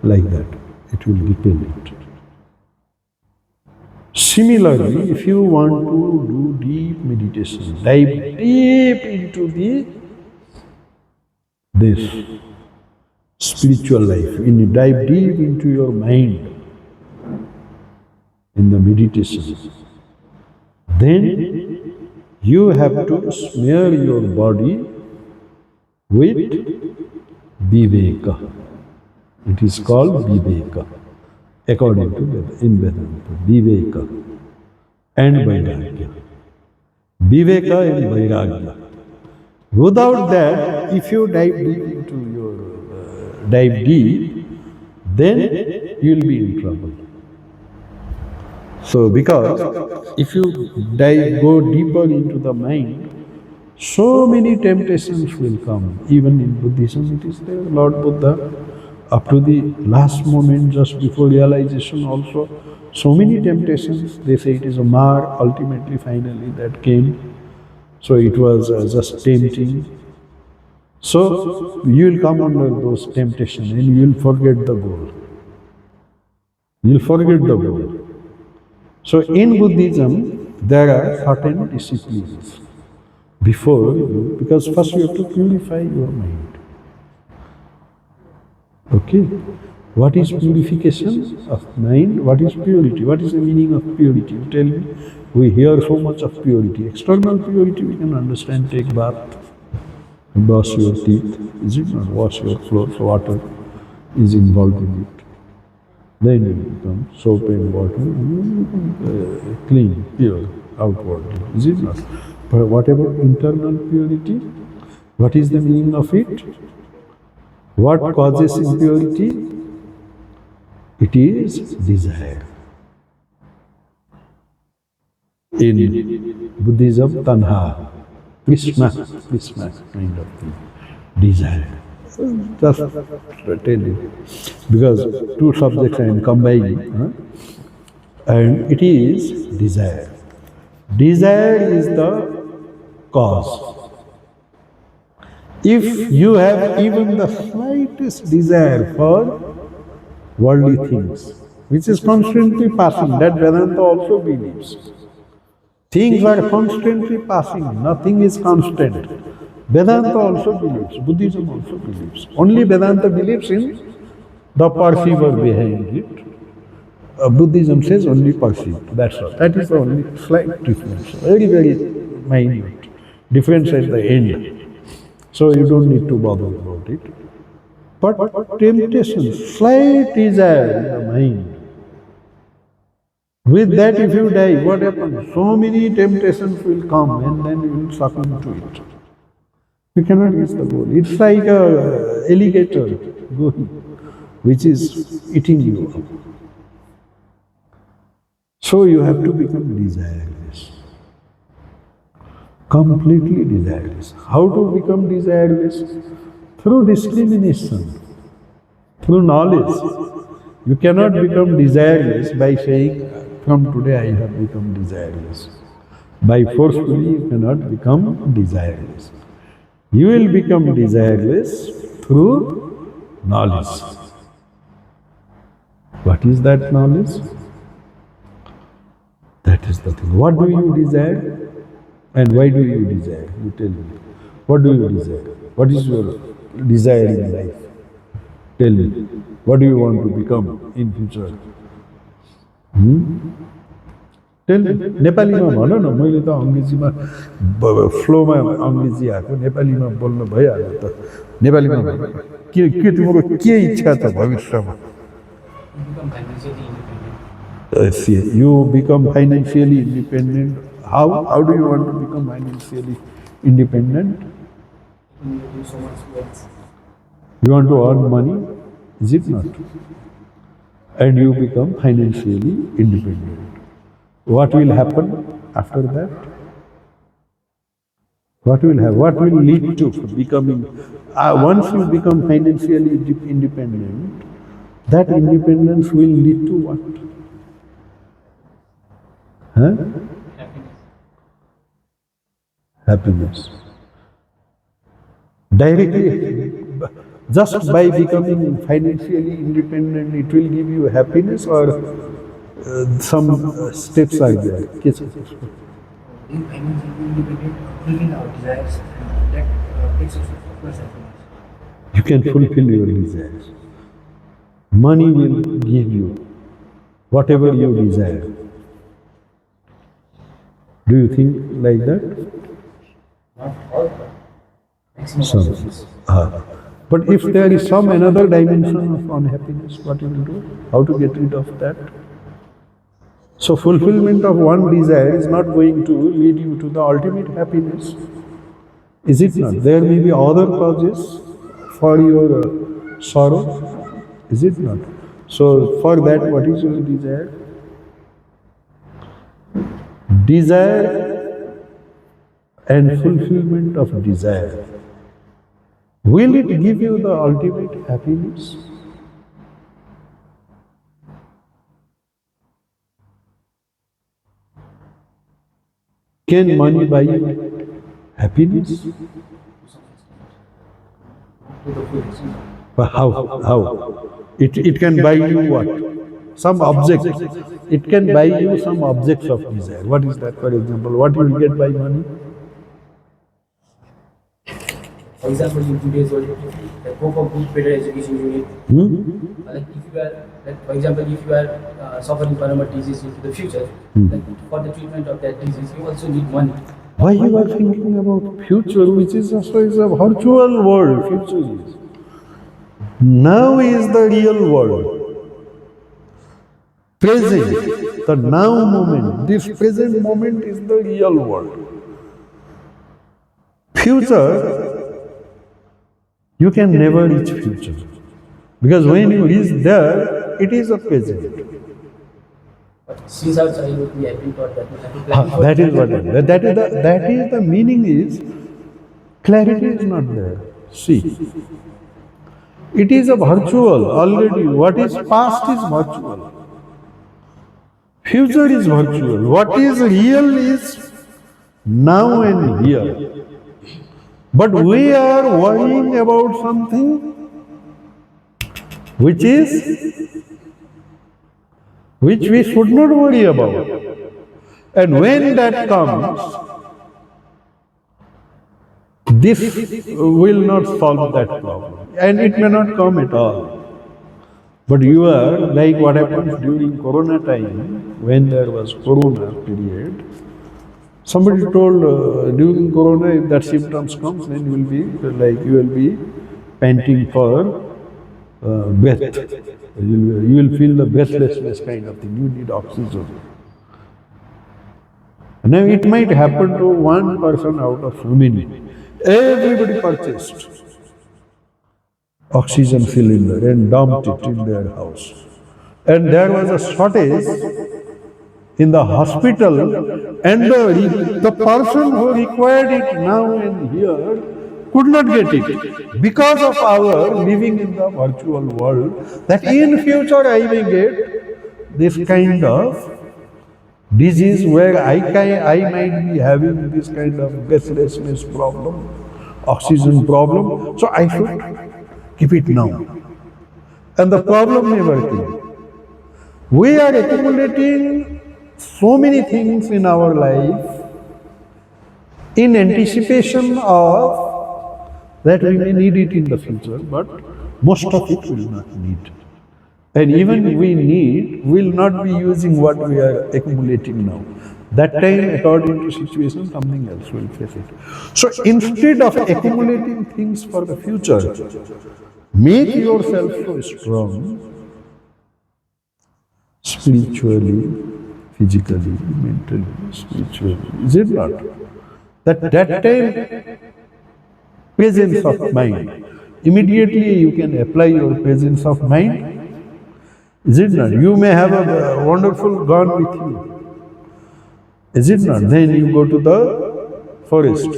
like that. It will repel it. Similarly, if you want to do deep meditation, dive deep into this spiritual life, dive deep into your mind in the meditation, then you have to smear your body with viveka. It is called viveka, according to in Vedanta, viveka and vairagya. Viveka and vairagya. Without that, if you dive deep into your dive deep, then you will be in trouble. So, because if you go deeper into the mind, so many temptations will come. Even in Buddhism, it is there. Lord Buddha, up to the last moment, just before realization, also, so many temptations. They say it is a mar. Ultimately, finally, that came. So it was just tempting. So you will come under those temptations, and you will forget the goal. You will forget the goal. So in Buddhism, there are certain disciplines before you, because first you have to purify your mind. Okay? What is purification of mind? What is purity? What is the meaning of purity? You tell me. We hear so much of purity. External purity we can understand. Take bath, brush your teeth. Is it not? Wash your clothes. Water is involved in it. Then you become soap and water, clean, pure, outwardly. Is it not? But what about internal purity? What is the meaning of it? What causes impurity? It is desire. In Buddhism, tanha, Krishna kind of thing, desire. Just tell you. Because two subjects I am combining. And it is desire. Desire is the cause. If you have even the slightest desire for worldly things, which is constantly passing, that Vedanta also believes. Things are constantly passing, nothing is constant. Vedanta also believes, Buddhism also believes. Only Vedanta believes in the perceiver behind it. Buddhism says only perceived, that's all. That is the only slight difference. Very, very minute difference at the end. So you don't need to bother about it. But temptation, slight desire in the mind. With that, if you die, what happens? So many temptations will come and then you will succumb to it. You cannot reach the goal. It's like a alligator going, which is eating you up. So you have to become desireless. Completely desireless. How to become desireless? Through discrimination, through knowledge. You cannot become desireless by saying, from today I have become desireless. By forcefully you cannot become desireless. You will become desireless through knowledge. What is that knowledge? That is the thing. What do you desire? And why do you desire? You tell me. What do you desire? What is your desire in life? Tell me. What do you want to become in future? Tell me. नेपालीमा भन न, मैले त अङ्ग्रेजीमा फ्लोमा अङ्ग्रेजी आएको, नेपालीमा बोल्न भइहाल्यो त। नेपालीमा भन के तिम्रो के इच्छा छ भविष्यमा? You become financially independent. How do you want to become financially independent? You want to earn money, is it not? And you become financially independent. What will happen after that? What will happen? What will lead to becoming? Once you become financially independent, that independence will lead to what? Huh? Happiness. Directly, just by becoming financially independent, it will give you happiness, or some steps are there. Being financially independent, fulfilling our desires, and that takes us to first happiness. You can fulfill your desires. Money will give you whatever you desire. Do you think like that? Not all, maximum Some. sources. But if there is some another dimension of unhappiness, what you will do? How to get rid of that? So fulfillment of one desire is not going to lead you to the ultimate happiness. Is it not? There may be other causes for your sorrow. Is it not? So for that, what is your desire? Desire and fulfillment of desire. Will it give you the ultimate happiness? Can money buy you happiness? But how? It can buy you what? Some object. It can buy you some objects of desire. What is that, for example? What you will get by money? For example, in today's world, the hope of good better education you need. Like if you are, like for example, if you are suffering from a disease into the future, like for the treatment of that disease, you also need money. Why you are thinking about future, which is also is a virtual world? Future is. Now is the real world. Present, the now moment, this present moment is the real world. Future, you can never reach future. Because when you reach there, it is a present. But since our childhood we have been taught that we have to plan for That is what it is. That is the meaning is, clarity is not there. See, It is a virtual already. What is past is virtual. Future is virtual. What is real is now and here. But we are worrying about something which we should not worry about. And when that comes, this will not solve that problem. And it may not come at all. But you are like what happened during Corona time, when there was Corona period. Somebody told during Corona, if that symptoms comes, then you will be panting for breath. You will feel the breathlessness kind of thing. You need oxygen. Now it might happen to one person out of so many. Everybody purchased oxygen cylinder and dumped it in their house. And there was a shortage in the hospital, and the person who required it now and here could not get it because of our living in the virtual world, that in future I may get this kind of disease where I might be having this kind of breathlessness problem, oxygen problem, so I should keep it now. And the problem never came. We are accumulating so many things in our life in anticipation of that we may need it in the future, but most of it will not need. And even we need, will not be using what we are accumulating now. That time, according to situation, something else will face it. So instead of accumulating things for the future, make yourself so strong, spiritually, physically, mentally, spiritually. Is it not? That time, presence of mind. Immediately you can apply your presence of mind. Is it not? You may have a wonderful gun with you. Is it not? Then you go to the forest.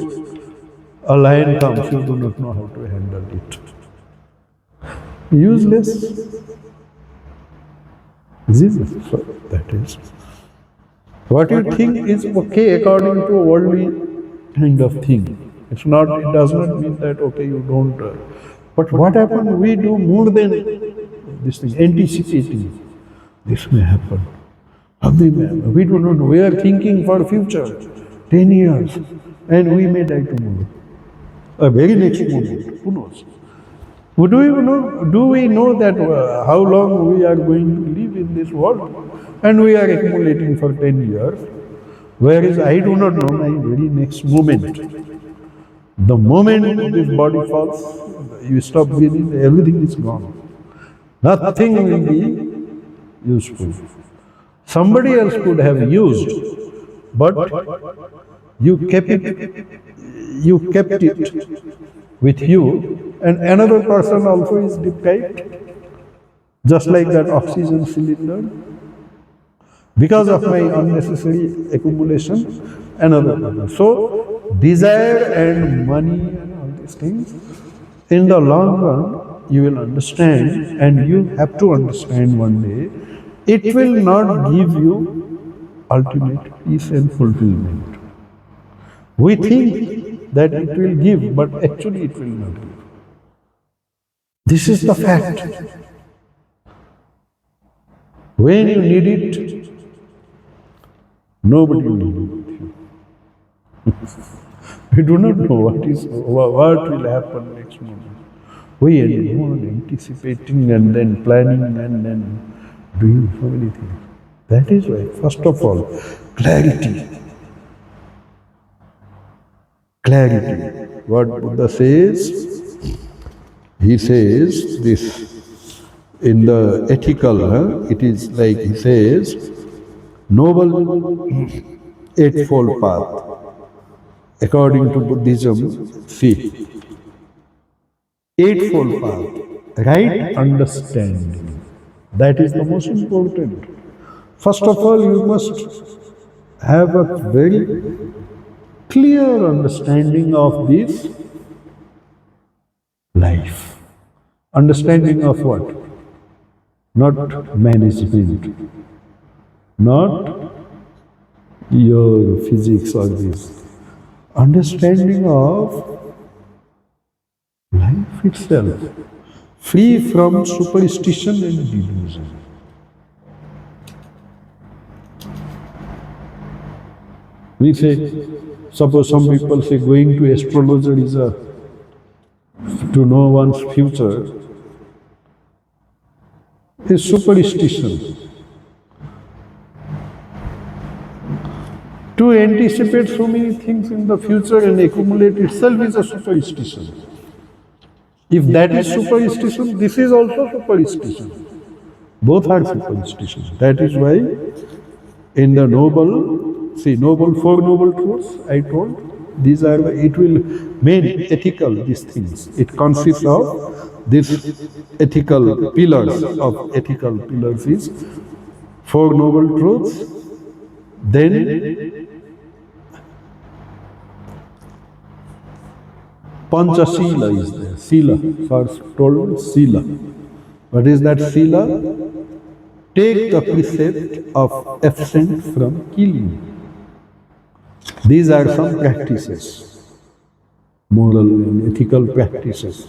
A lion comes, you do not know how to handle it. Useless. Is it not? So that is. What you think is okay according to a worldly kind of thing. It's not, it does not mean that, okay, you don't. But what happens, we do more than this thing, anticipating. This may happen. We do not know. We are thinking for future, 10 years, and we may die tomorrow. A very next moment, who knows? Do we know that how long we are going to live in this world? And we are accumulating for 10 years. Whereas I do not know my very next moment. The moment this body falls, you stop breathing, everything is gone. Nothing will be useful. Somebody else could have used, but you kept it with you, and another person also is deprived, just like that oxygen cylinder. Because of my unnecessary accumulation, another person. So, desire and money and all these things, in the long run, you will understand, and you have to understand one day, it will not give you ultimate peace and fulfillment. We think that it will give, but actually it will not give. This is the fact. When you need it, nobody will be with you. We do not know what will happen next moment. We are anticipating and then planning and then doing so many things. That is why, first of all, clarity. Clarity. What Buddha says, he says this in the ethical, it is like he says, Noble Eightfold Path. According to Buddhism, see, Eightfold Path, right understanding. That is the most important. First of all, you must have a very clear understanding of this life. Understanding of what? Not management, not your physics or this. Understanding of life itself, free from superstition and delusion. We say, suppose some people say going to astrologer is to know one's future is superstition. To anticipate so many things in the future and accumulate itself is a superstition. If that is superstition, this is also superstition. Both are superstition. That is why in the four noble truths, I told, these are, it will make ethical, these things. It consists of these ethical pillars. Of ethical pillars is four noble truths, then Panchasila is there. Sila, first told Sila. What is that Sila? Take the precept of absent from killing. These are some practices, moral and ethical practices,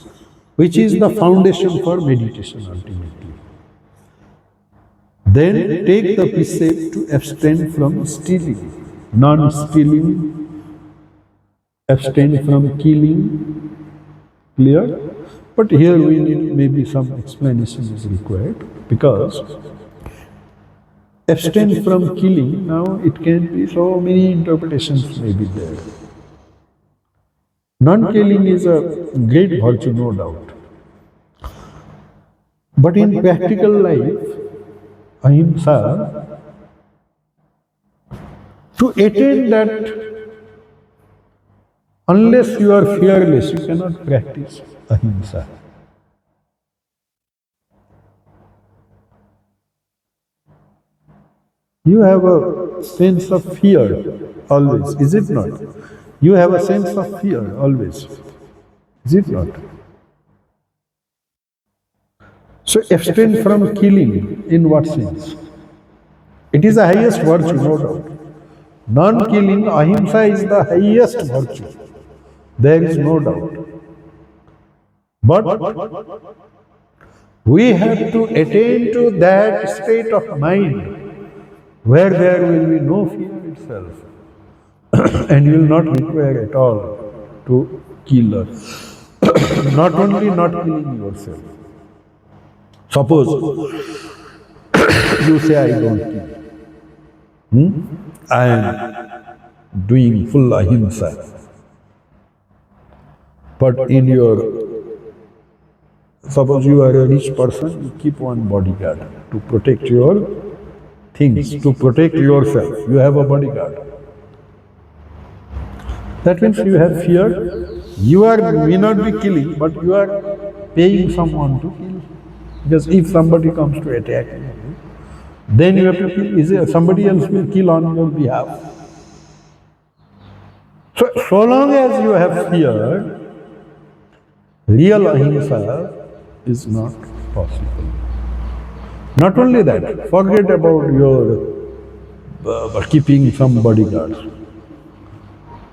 which is the foundation for meditation ultimately. Then take the precept to abstain from stealing, non-stealing, abstain from killing. Clear? But here we need maybe some explanation is required, because abstain from killing, now it can be so many interpretations may be there. Non-killing is a great virtue, no doubt. But in practical life, ahimsa, to attain that, unless you are fearless, you cannot practice ahimsa. You have a sense of fear always, is it not? You have a sense of fear always, is it not? So abstain from killing, in what sense? It is the highest virtue, no doubt. Non-killing, ahimsa is the highest virtue. There is no doubt. But we have to attain to that state of mind where there will be no fear itself and you will not require at all to kill us. Not only not killing yourself. Suppose you say, I don't kill. I am doing full ahimsa. But in suppose you are a rich person, you keep one bodyguard to protect your things, to protect yourself. You have a bodyguard. That means you have fear. You may not be killing, but you are paying someone to kill. Because if somebody comes to attack you, then you have to kill. Somebody else will kill on your behalf. So long as you have fear, real ahimsa is not possible. Not only that, forget about your keeping some bodyguards.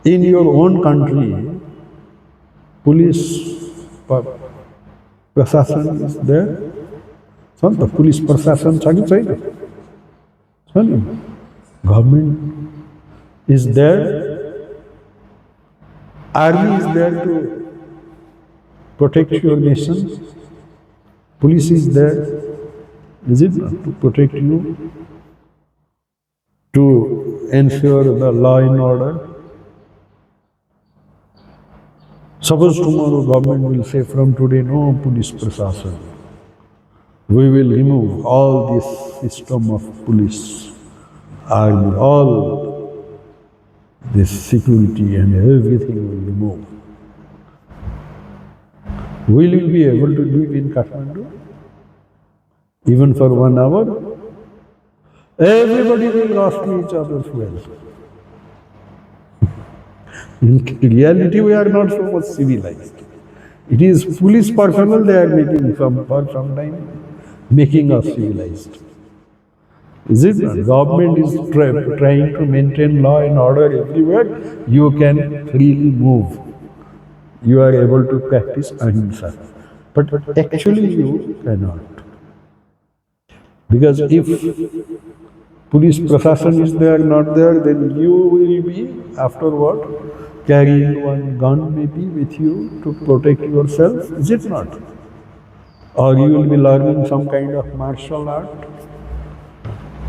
In your own country, police prasasana is there. The police prasasana government is there. Army is there to protect your nation. Police is there. Is it not? To protect you, to ensure the law and order. Suppose tomorrow government will say, from today no police prasasana. We will remove all this system of police, army, all this security and everything will remove. Will you be able to live in Kathmandu? Even for 1 hour? Everybody will rush to each other's wealth. In reality, we are not so much civilized. It is police personnel they are making for some time, making us civilized. Is it not? Government is trying to maintain law and order everywhere. You can freely move. You are able to practice ahimsa. But actually you cannot. Because if police prasashan is there, not there, then you will be, afterward, carrying one gun maybe with you to protect yourself. Is it not? Or you will be learning some kind of martial art.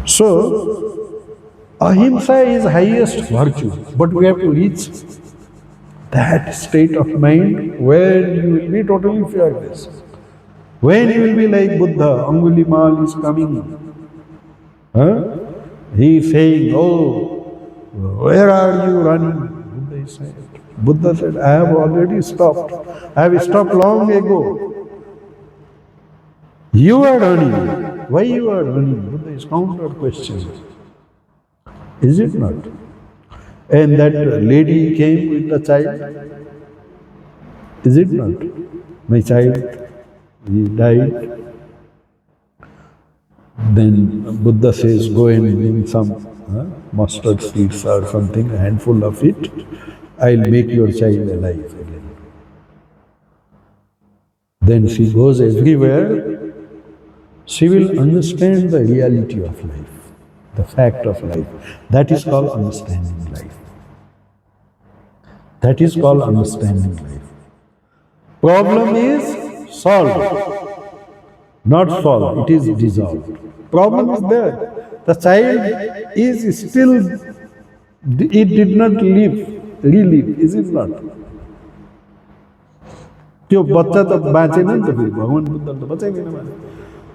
So, ahimsa is highest virtue, but we have to reach that state of mind when you will be totally fearless. When you will be like Buddha, Angulimal is coming. Huh? He is saying, oh, where are you running? Buddha said, I have already stopped. I have stopped long ago. You are running. Why you are running? Buddha is counter question. Is it not? And that lady came with the child. Is it not? My child, he died. Then Buddha says, go and bring some mustard seeds or something, a handful of it. I'll make your child alive again. Then she goes everywhere. She will understand the reality of life, the fact of life. That is called understanding life. That is called understanding life. Problem is solved, not solved, it is dissolved. Problem is there. The child is still, it did not relive, is it not? त्यो बच्चा त बाँचेन नि त फेरि भगवान बुद्ध त बचाइदिन भने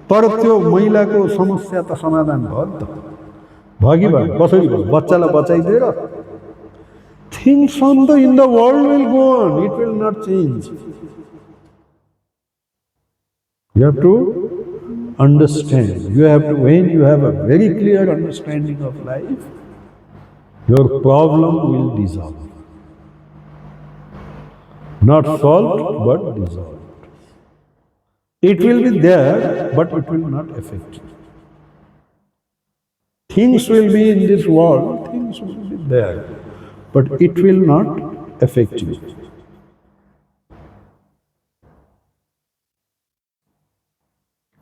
तर त्यो महिलाको समस्या त समाधान भयो नि त भयो कि भयो कसरी भयो बच्चालाई बचाइदिएर things in the world will go on, it will not change. You have to understand. You have to, when you have a very clear understanding of life, your problem will dissolve. Not solved, but dissolved. It will be there, but it will not affect you. Things will be in this world, things will be there, but it will not affect you.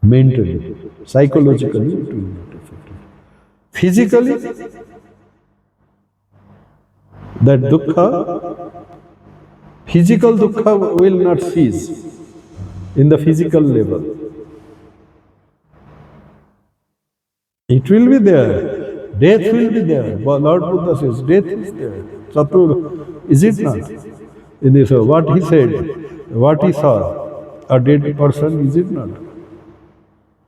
Mentally, psychologically, it will not affect you. Physically, that dukkha, physical dukkha will not cease in the physical level. It will be there. Death will be there. Lord Buddha says, death is there. Chatur, is it not? In this, what he said, what he saw, a dead person, is it not?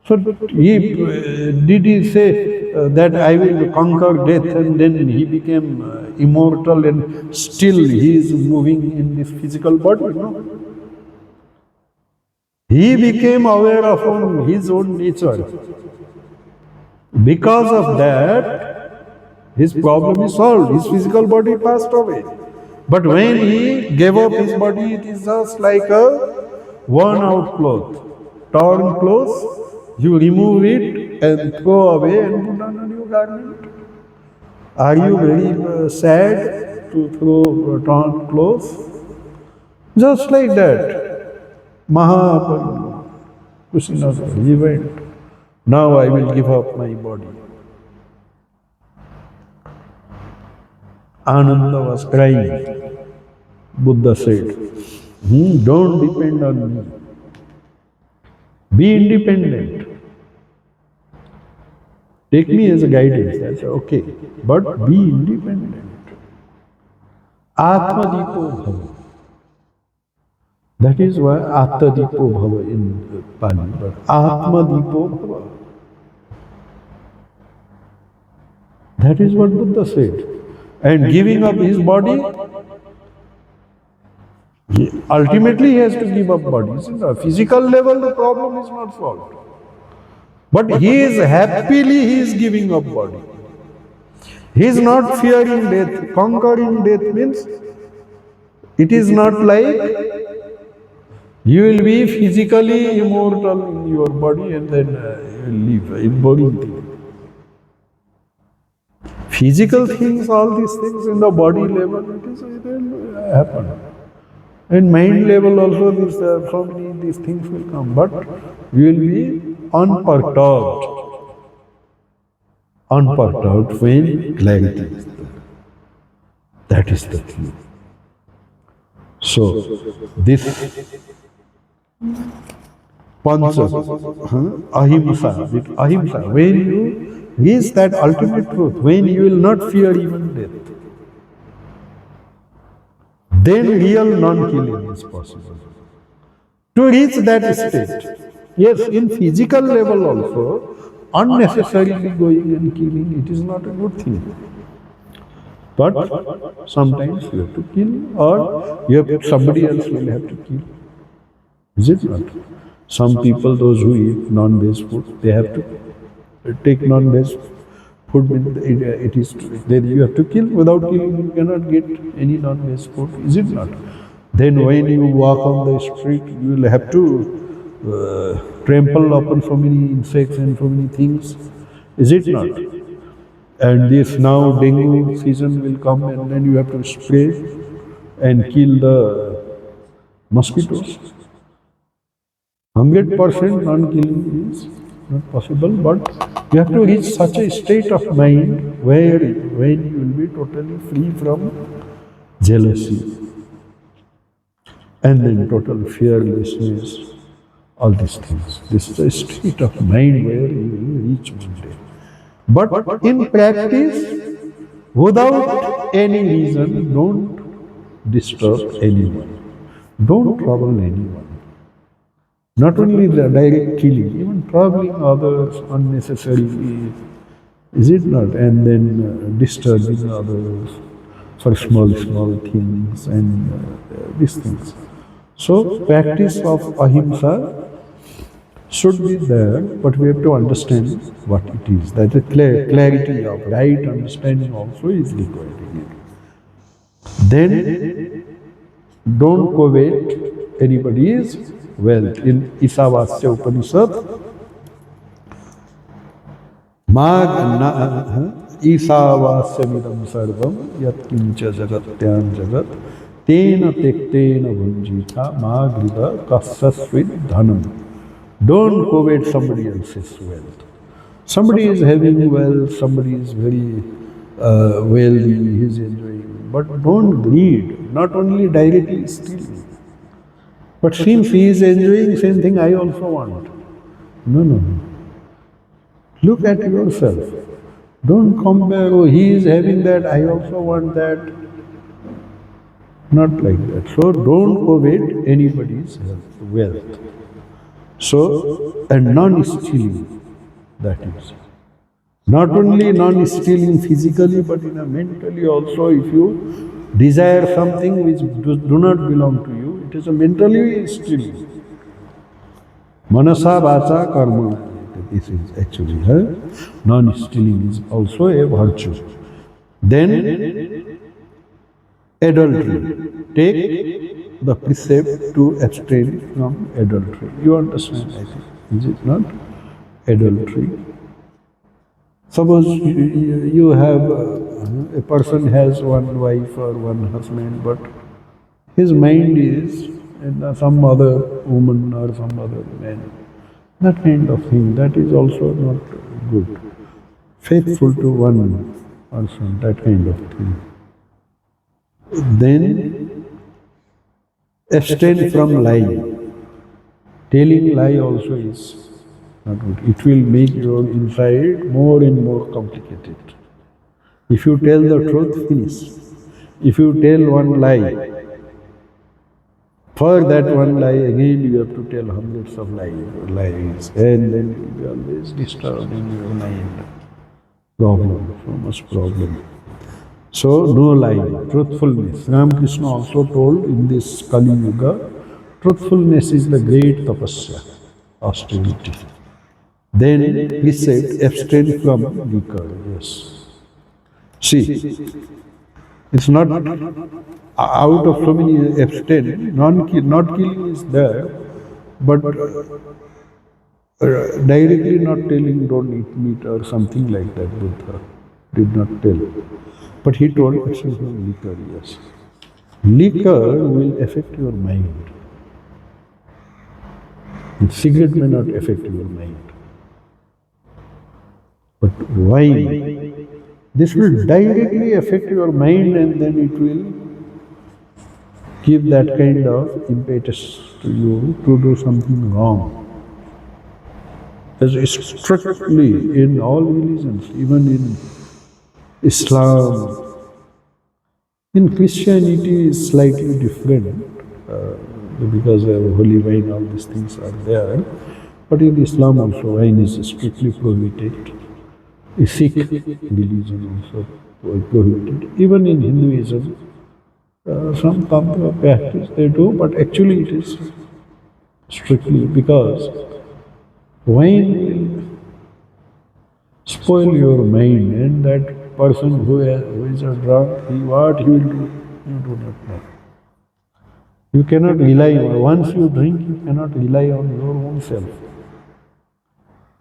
So, did he say that I will conquer death and then he became immortal and still he is moving in this physical body? No. He became aware of his own nature. Because of that, his problem is solved. His physical body passed away. But when he gave up his body, it is just like a worn-out cloth. Torn clothes, you remove it and throw away and put on a new garment. Are you very sad to throw torn clothes? Just like that. Mahaprabhu, Kusinada, he went. Now I will give up my body. Ananda was crying. Buddha said, don't depend on me. Be independent. Take me as a guidance. That's okay. But be independent. Atmadipo bhava. That is why Atmadipo bhava in Pali. But Atmadipo bhava. That is what Buddha said. And giving up his body, ultimately he has to give up body. On a physical level, the problem is not solved. But he is giving up body. He is not fearing death. Conquering death means, it is not like You will be physically immortal in your body and then you will live in boring thing. Physical things, all these things in the body level, it will happen. In mind level also, so many these things will come, but you will be unperturbed. Unperturbed when clarity is there. That is the thing. So, this pancha, ahimsa, with ahimsa, when you reach that ultimate truth, when you will not fear even death, then real non-killing is possible. To reach that state, yes, in physical level also, unnecessarily going and killing, it is not a good thing. But sometimes you have to kill, or somebody else will have to kill. Is it not? Some people, those who eat non-veg food, they have to take non-veg food. It is then you have to kill. Without killing, you cannot get any non-veg food. Is it not? Then when you walk on the street, you will have to trample upon so many insects and so many things. Is it not? And this now dengue season will come, and then you have to spray and kill the mosquitoes. 100% non-killing is not possible, but you have to reach such a state of mind where when you will be totally free from jealousy and then total fearlessness, all these things. This is a state of mind where you will reach one day. But in practice, without any reason, don't disturb anyone. Don't trouble anyone. Not only the direct killing, even troubling others unnecessarily, is it not? And then disturbing others for small things and these things. So, practice of ahimsa should be there, but we have to understand what it is. That the clarity of right understanding also is required in it. Then, don't covet anybody's wealth. In Isavasya Upanishad, Isavasyamidam sarvam yatkincha jagatyan jagat tena tektena bhunjita magriva kassasvid dhanam. Don't covet somebody else's wealth. Somebody is having wealth, somebody is very wealthy, he is enjoying. But don't greed, not only directly stealing. But since he is enjoying, same thing I also want. No. Look at yourself. Don't compare, oh, he is having that, I also want that. Not like that. So don't covet anybody's wealth. So, and non-stealing, that is. Not only non-stealing physically, but in a mentally also, if you desire something which do not belong to you, it is a mentally stealing. Manasa, vacha, karma. This is actually non-stealing is also a virtue. Then, adultery. Take the precept to abstain from adultery. You understand, I think. Is it not? Adultery. Suppose you have, a person has one wife or one husband, but his mind is in some other woman or some other man. That kind of thing, that is also not good. Faithful to one person, that kind of thing. Then, abstain from lying. Telling lie also is not good. It will make your inside more and more complicated. If you tell the truth, finish. If you tell one lie, for that one lie again you have to tell hundreds of lies, and then you will be always disturbed in your mind. Problem, so much problem. So, no lying, truthfulness. Ramakrishna also told in this Kali Yuga, truthfulness is the great tapasya, austerity. Then precept, abstain from liquor, yes. See, It's not out of so many abstain. Not killing is there, but directly not telling don't eat meat or something like that. Buddha did not tell. But he told abstain from liquor, yes. Liquor will affect your mind. And cigarette may not affect your mind. But wine, this will directly affect your mind and then it will give that kind of impetus to you to do something wrong. As strictly in all religions, even in Islam, in Christianity is slightly different because holy wine, all these things are there. But in Islam also, wine is strictly prohibited. Sikh religion also prohibited. Even in Hinduism, some tantra practice they do, but actually it is strictly because wine will spoil your mind, and that person who is a drunk, what he will do, you do not know. You cannot rely on, once you drink, you cannot rely on your own self.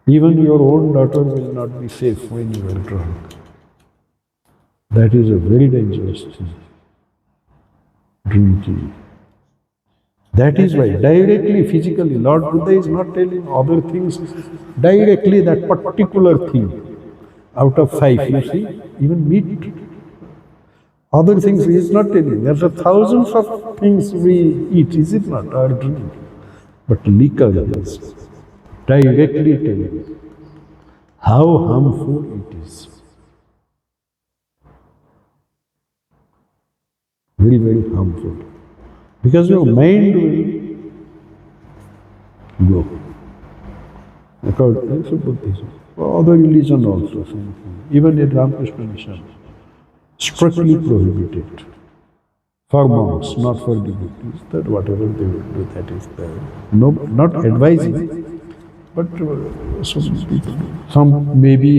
Even your own daughter will not be safe when you are drunk. That is a very dangerous thing. Drinking. That is why directly, physically, Lord Buddha is not telling other things, directly that particular thing. Out of 5, you see, even meat, other things he is not telling. There are thousands of things we eat, is it not, or drink. But liquor is directly telling how harmful it is. Very, very harmful. Because your mind will go. According to Buddhism. Other religion also, same thing. Even in Ramakrishna mission, strictly prohibited. For monks, not for devotees, that whatever they will do, that is there. No, not advising, but some people do. Some maybe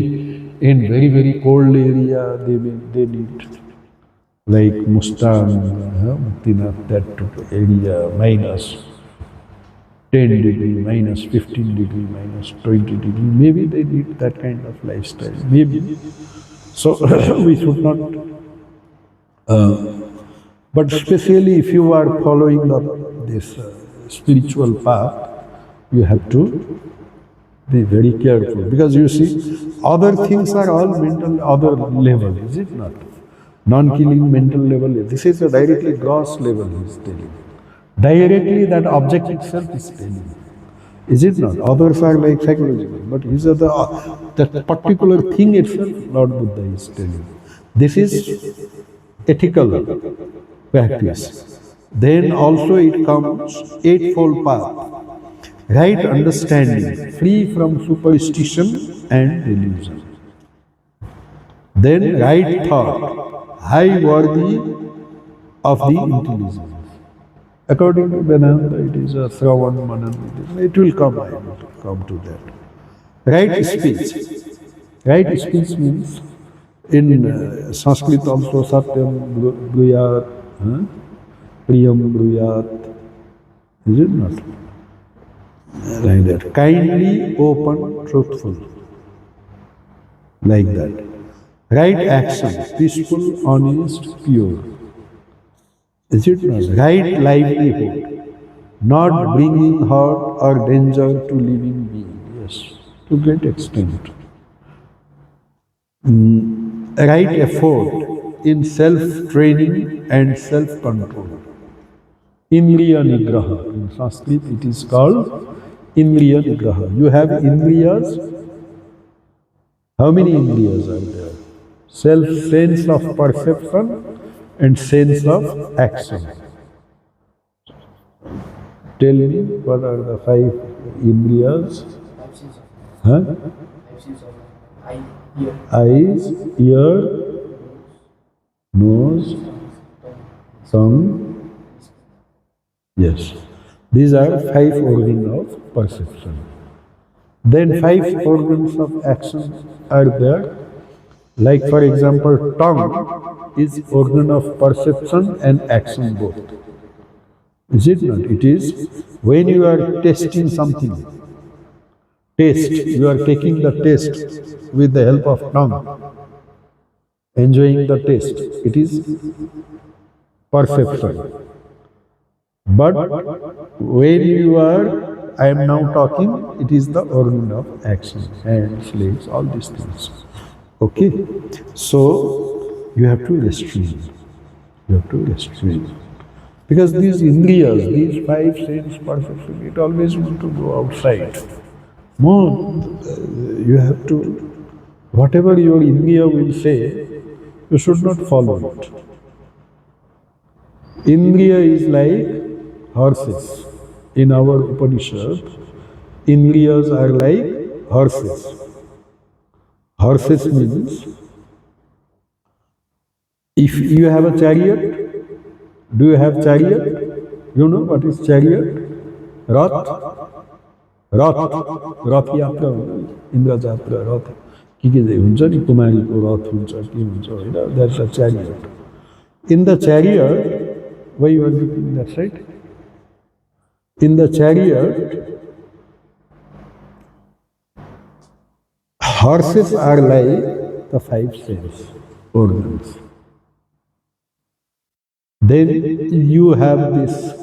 in very, very cold area, they need, like Mustan, Muktinath, that area, minus 10 degree, minus 15 degree, minus 20 degree. Maybe they need that kind of lifestyle. Maybe. So we should not. But especially if you are following this spiritual path, you have to be very careful. Because you see, other things are all mental, other level, is it not? Non-killing mental level. This is a directly gross level, he is telling. Directly that object itself is telling. Is it not? Others are like psychological, but these are that particular thing itself, Lord Buddha is telling. This is ethical practice. Then also it comes eightfold path. Right understanding, free from superstition and delusion. Then right thought, high worthy of the intelligence. According to Vedanta, it is a Shravan Manan. It will come, I will come to that. Right speech. Right speech means, in Sanskrit also, Satyam Bruyat, Priyam Bruyat. Is it not? Like that. Kindly, open, truthful. Like that. Right action. Peaceful, honest, pure. Is it not? Right livelihood, not bringing hurt or danger to living being. Yes, to great extent. Right effort in self-training and self-control. Indriya Nigraha. In Sanskrit it is called Indriya Nigraha. You have Indriyas. How many Indriyas are there? Sense of perception and sense of action. Tell me, what are the 5 indriyas? Huh? Eyes, ear, nose, tongue. Yes. These are 5 organs of perception. Then 5 organs of action are there. Like for example, tongue. is organ of perception and action both. Is it not? It is when you are tasting something. Taste. You are taking the taste with the help of tongue. Enjoying the taste. It is perception. But when you are, I am now talking, it is the organ of action. Hands, legs, all these things. Okay? So, you have to restrain. You have to restrain. Because these indriyas, these five sense perception, it always want to go outside. More, you have to, whatever your indriya will say, you should not follow it. Indriya is like horses. In our Upanishad, indriyas are like horses. Horses means, if you have a chariot, do you have chariot? You know what is chariot? Rath? Rath यात्रा इन्द्र जात्रा रथ के हुन्छ नि कुमारीको रथ हुन्छ के हुन्छ होइन that's a chariot. In the chariot, why you are looking that side? In the chariot, horses are like the five sense organs. Then you have this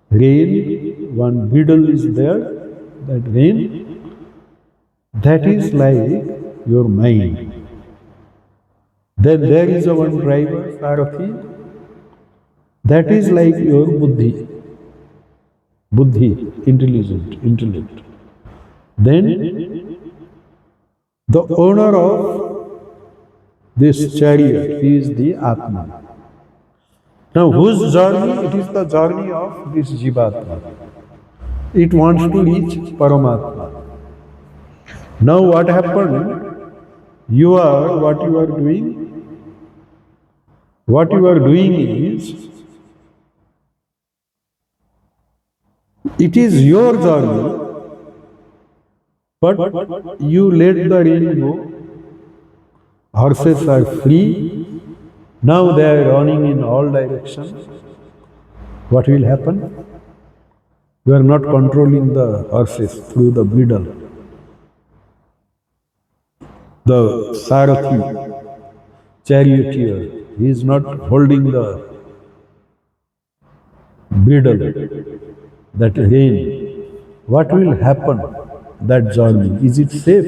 rein, one beetle is there, that rein, that is like your mind. Then there is a one driver, Sarathi, that is like your buddhi. Buddhi, intellect. Then the owner of this chariot, he is the Atma. Now, whose journey? It is the journey of this Jivatma. It wants to reach Paramatma. Now, what happened? You are, what you are doing? What you are doing is, it is your journey, but you let the rein go. Horses are free. Now they are running in all directions. What will happen? You are not controlling the horses through the middle. The Sarathi, charioteer, he is not holding the middle, that rein. What will happen? That journey, is it safe?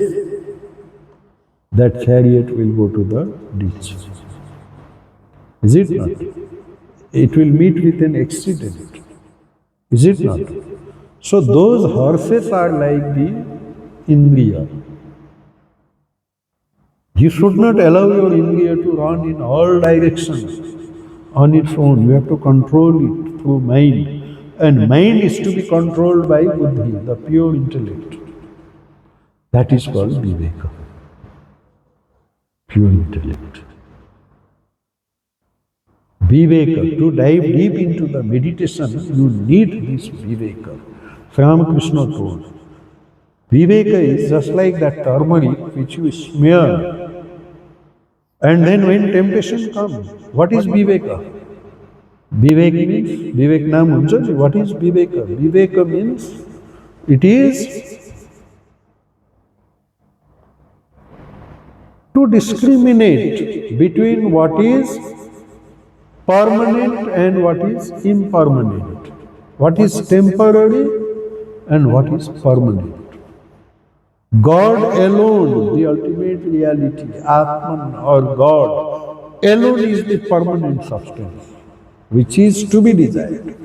That chariot will go to the ditch. Is it not? It will meet with an accident. Is it not? So those horses are like the indriya. You should not allow your indriya to run in all directions on its own. You have to control it through mind. And mind is to be controlled by buddhi, the pure intellect. That is called viveka. Pure intellect. Viveka, to dive deep into the meditation, you need this viveka. Ramakrishna told. Viveka is just like that turmeric which you smear. And then when temptation comes, what is viveka? Viveka means, vivek naam huncha ni, what is viveka? Viveka means, it is to discriminate between what is permanent and what is impermanent, what is temporary and what is permanent. God alone, the ultimate reality, Atman or God, alone is the permanent substance, which is to be desired.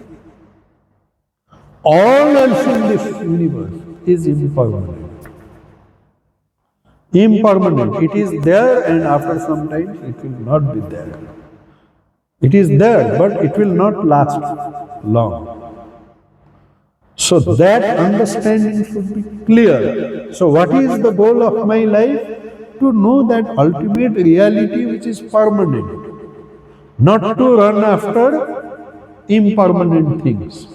All else in this universe is impermanent. Impermanent, it is there and after some time it will not be there. It is there, but it will not last long. So that understanding should be clear. So what is the goal of my life? To know that ultimate reality which is permanent. Not to run after impermanent things.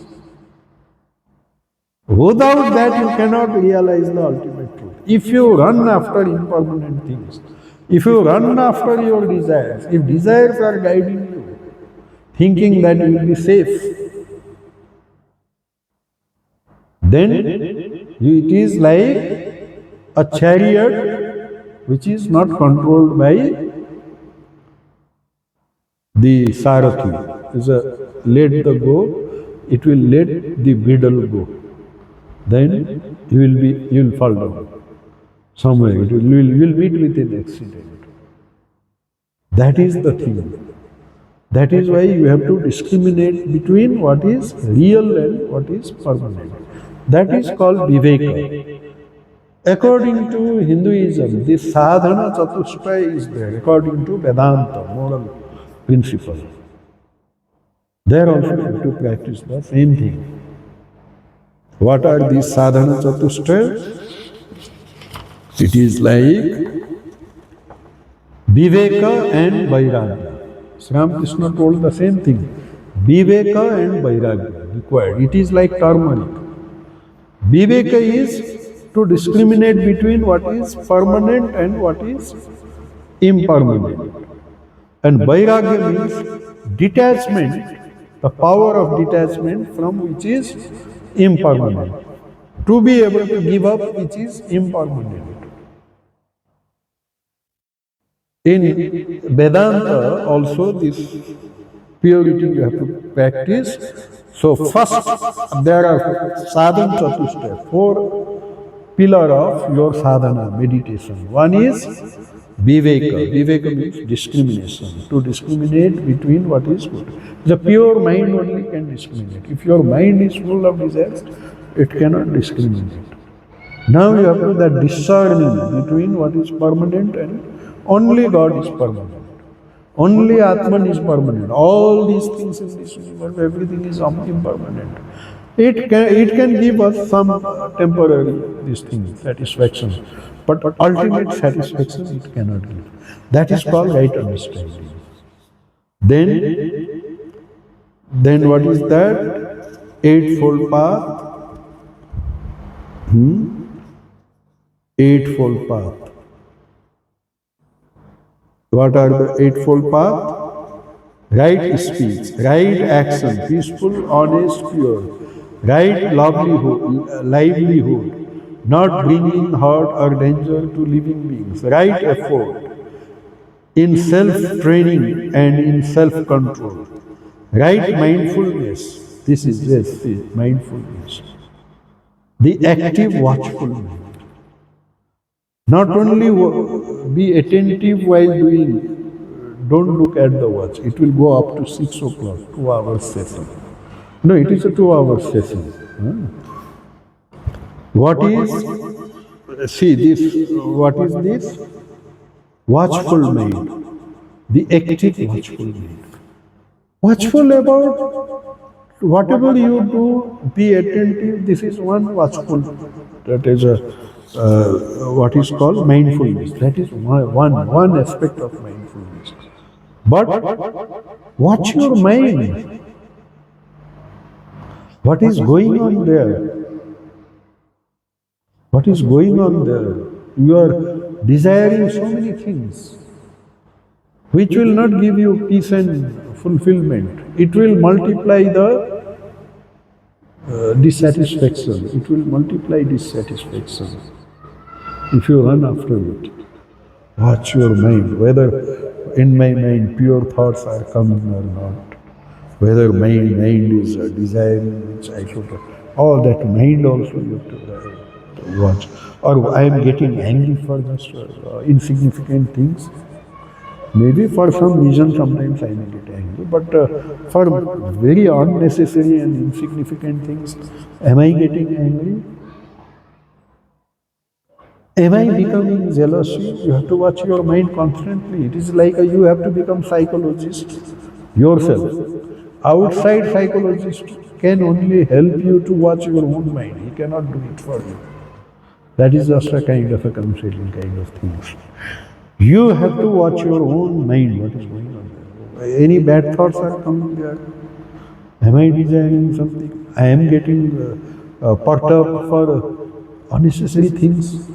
Without that you cannot realize the ultimate truth. If you run after impermanent things, If you run after your desires, if desires are guiding you, thinking that you will be safe, then it is like a chariot which is not controlled by the Sarathi. Is a let the go, it will let the bridle go. Then you will fall down somewhere. It will meet with an accident. That is the thing. That is why you have to discriminate between what is real and what is permanent. That is called viveka. According to Hinduism, this sadhana chatushtraya is there. According to Vedanta, moral principle. There also you have to practice the same thing. What are these sadhana chatushtraya? It is like viveka and vairagya. Sri Ramakrishna told the same thing. Viveka and vairagya required. It is like turmeric. Viveka is to discriminate between what is permanent and what is impermanent. And vairagya means detachment, the power of detachment from which is impermanent. To be able to give up which is impermanent. In Vedanta also this purity you have to practice. So first there are sadhana chatushtaya, 4 pillars of your sadhana, meditation. One is viveka. Viveka means discrimination, to discriminate between what is good. The pure mind only can discriminate. If your mind is full of desires, it cannot discriminate. Now you have to do that discerning between what is permanent and only God is permanent. Only Atman is permanent. All these things in this universe, everything is impermanent. It can give us some temporary satisfaction, but ultimate satisfaction it cannot give. That is called right understanding. Then what is that? Eightfold path. Eightfold path. What are the eightfold path? Right speech, right action, peaceful, honest, pure. Right livelihood, not bringing hurt or danger to living beings. Right effort in self-training and in self-control. Right mindfulness. This is mindfulness. The active watchfulness. Not only be attentive while doing, don't look at the watch. It will go up to 6 o'clock, 2 hours session. No, it is a 2 hour session. What is this? Watchful mind. The active watchful mind. Watchful about whatever you do, be attentive. This is one watchful. That is what is called mindfulness. That is one aspect of mindfulness. But watch your mind. What is going on there? What is going on there? You are desiring so many things which will not give you peace and fulfillment. It will multiply the dissatisfaction. It will multiply dissatisfaction if you run after it. Watch your mind, whether in my mind pure thoughts are coming or not. Whether my mind is desiring which I should, all that mind also you have to watch. Or I am getting angry for just insignificant things. Maybe for some reason sometimes I may get angry, but for very unnecessary and insignificant things, am I getting angry? Am I becoming jealous? You have to watch your mind constantly. It is like you have to become psychologist yourself. Outside psychologist can only help you to watch your own mind. He cannot do it for you. That is just a kind of a counseling kind of things. You have to watch your own mind, what is going on there. Any bad thoughts are coming there. Am I desiring something? I am getting perturbed for unnecessary things.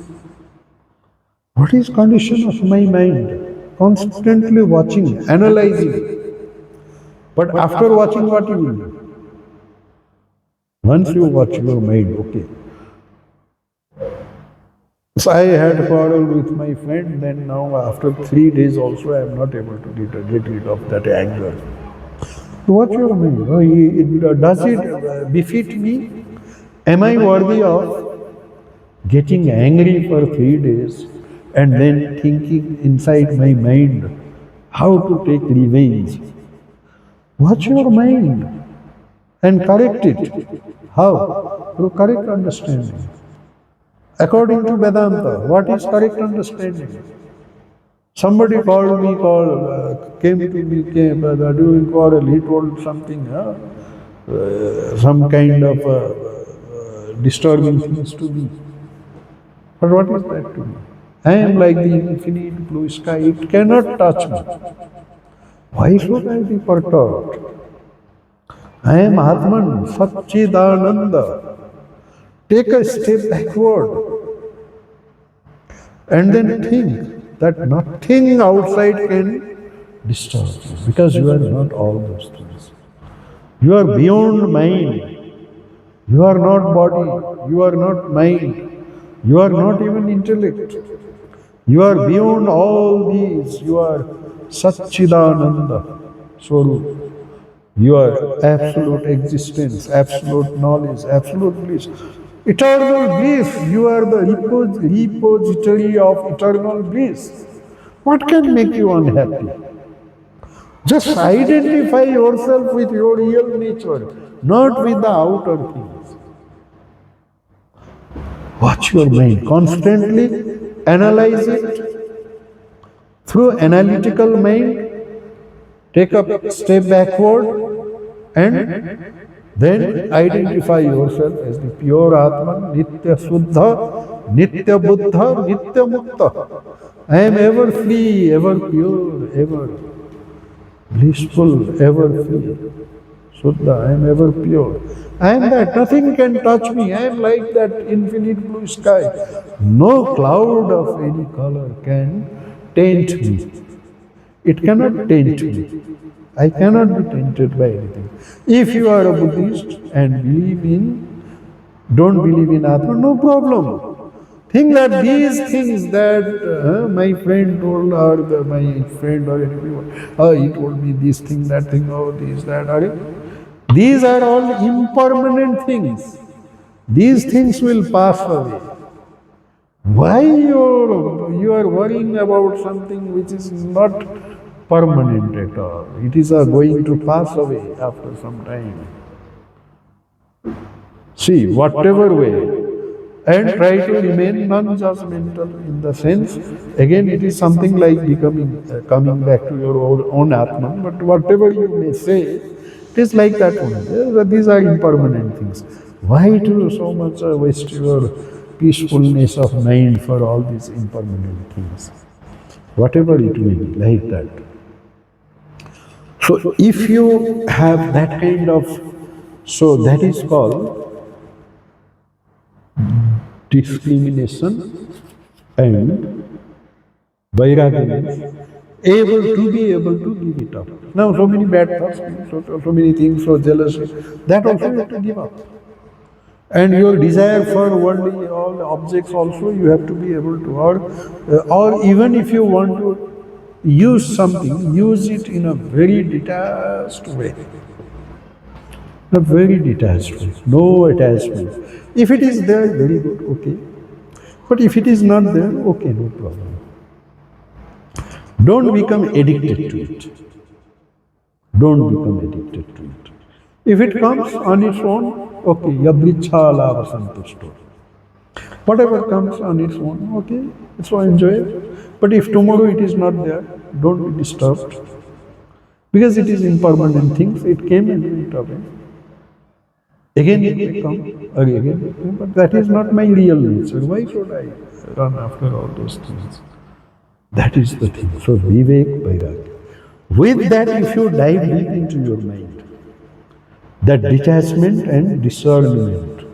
What is condition of my mind? Constantly watching, analyzing. But after watching, what you will do? Once you watch your mind, okay. If I had quarrel with my friend, then now after 3 days also I am not able to get rid of that anger. Watch your mind. Does it befit me? Am I worthy of getting angry for 3 days and then thinking inside my mind how to take revenge? Watch your mind and correct it. How? Through correct understanding. According to Vedanta, what is correct understanding? Somebody came to me, during quarrel, he told something, some kind of disturbing things to me. But what is that to me? I am like the infinite blue sky, it cannot touch me. Why should I be perturbed? I am Atman, Satchidananda. Take a step backward and then think that nothing outside can disturb you because you are not all those things. You are beyond mind. You are not body. You are not mind. You are not even intellect. You are beyond all these. You are Satchidananda Swarup. You are absolute existence, absolute knowledge, absolute bliss. Eternal bliss. You are the repository of eternal bliss. What can make you unhappy? Just identify yourself with your real nature, not with the outer things. Watch your mind constantly, analyze it through analytical mind, take a step backward, and then identify yourself as the pure Atman, Nitya Suddha, Nitya Buddha, Nitya Mukta. I am ever free, ever pure, ever blissful, ever free. Suddha, I am ever pure. I am that, nothing can touch me. I am like that infinite blue sky. No cloud of any color can taint me. It cannot taint me. I cannot be tainted by anything. If you are a Buddhist and don't believe in Atman, no problem. Think that these things that my friend told or my friend or anyone, he told me this thing, that thing, oh, this, that, these are all impermanent things. These things will pass away. Why you are worrying about something which is not permanent at all? It is going to pass away after some time. See, whatever way, and try to remain non-judgmental in the sense, again it is something like coming back to your own Atman, but whatever you may say, it is like that only. These are impermanent things. Why to so much waste your peacefulness of mind for all these impermanent things? Whatever it may be, like that. So if you have that kind of, so that is called discrimination and vairagya means able to give it up. Now so many bad thoughts, so many things, so jealousy, that also you have to give up. And your desire for worldly all the objects also you have to be able to, or even if you want to use something, use it in a very detached way. A very detached way, no attachment. If it is there, very good, okay. But if it is not there, okay, no problem. Don't become addicted to it. Don't become addicted to it. If it comes on its own, okay, yadrichha lava santushto. Whatever comes on its own, okay, so enjoy it. But if tomorrow it is not there, don't be disturbed. Because it is impermanent things, it came and went away. Again it may come, again it may come, but that is not my real nature. Why should I run after all those things? That is the thing. So Vivek Vairagya. With that, if you dive deep into your mind, that detachment and discernment,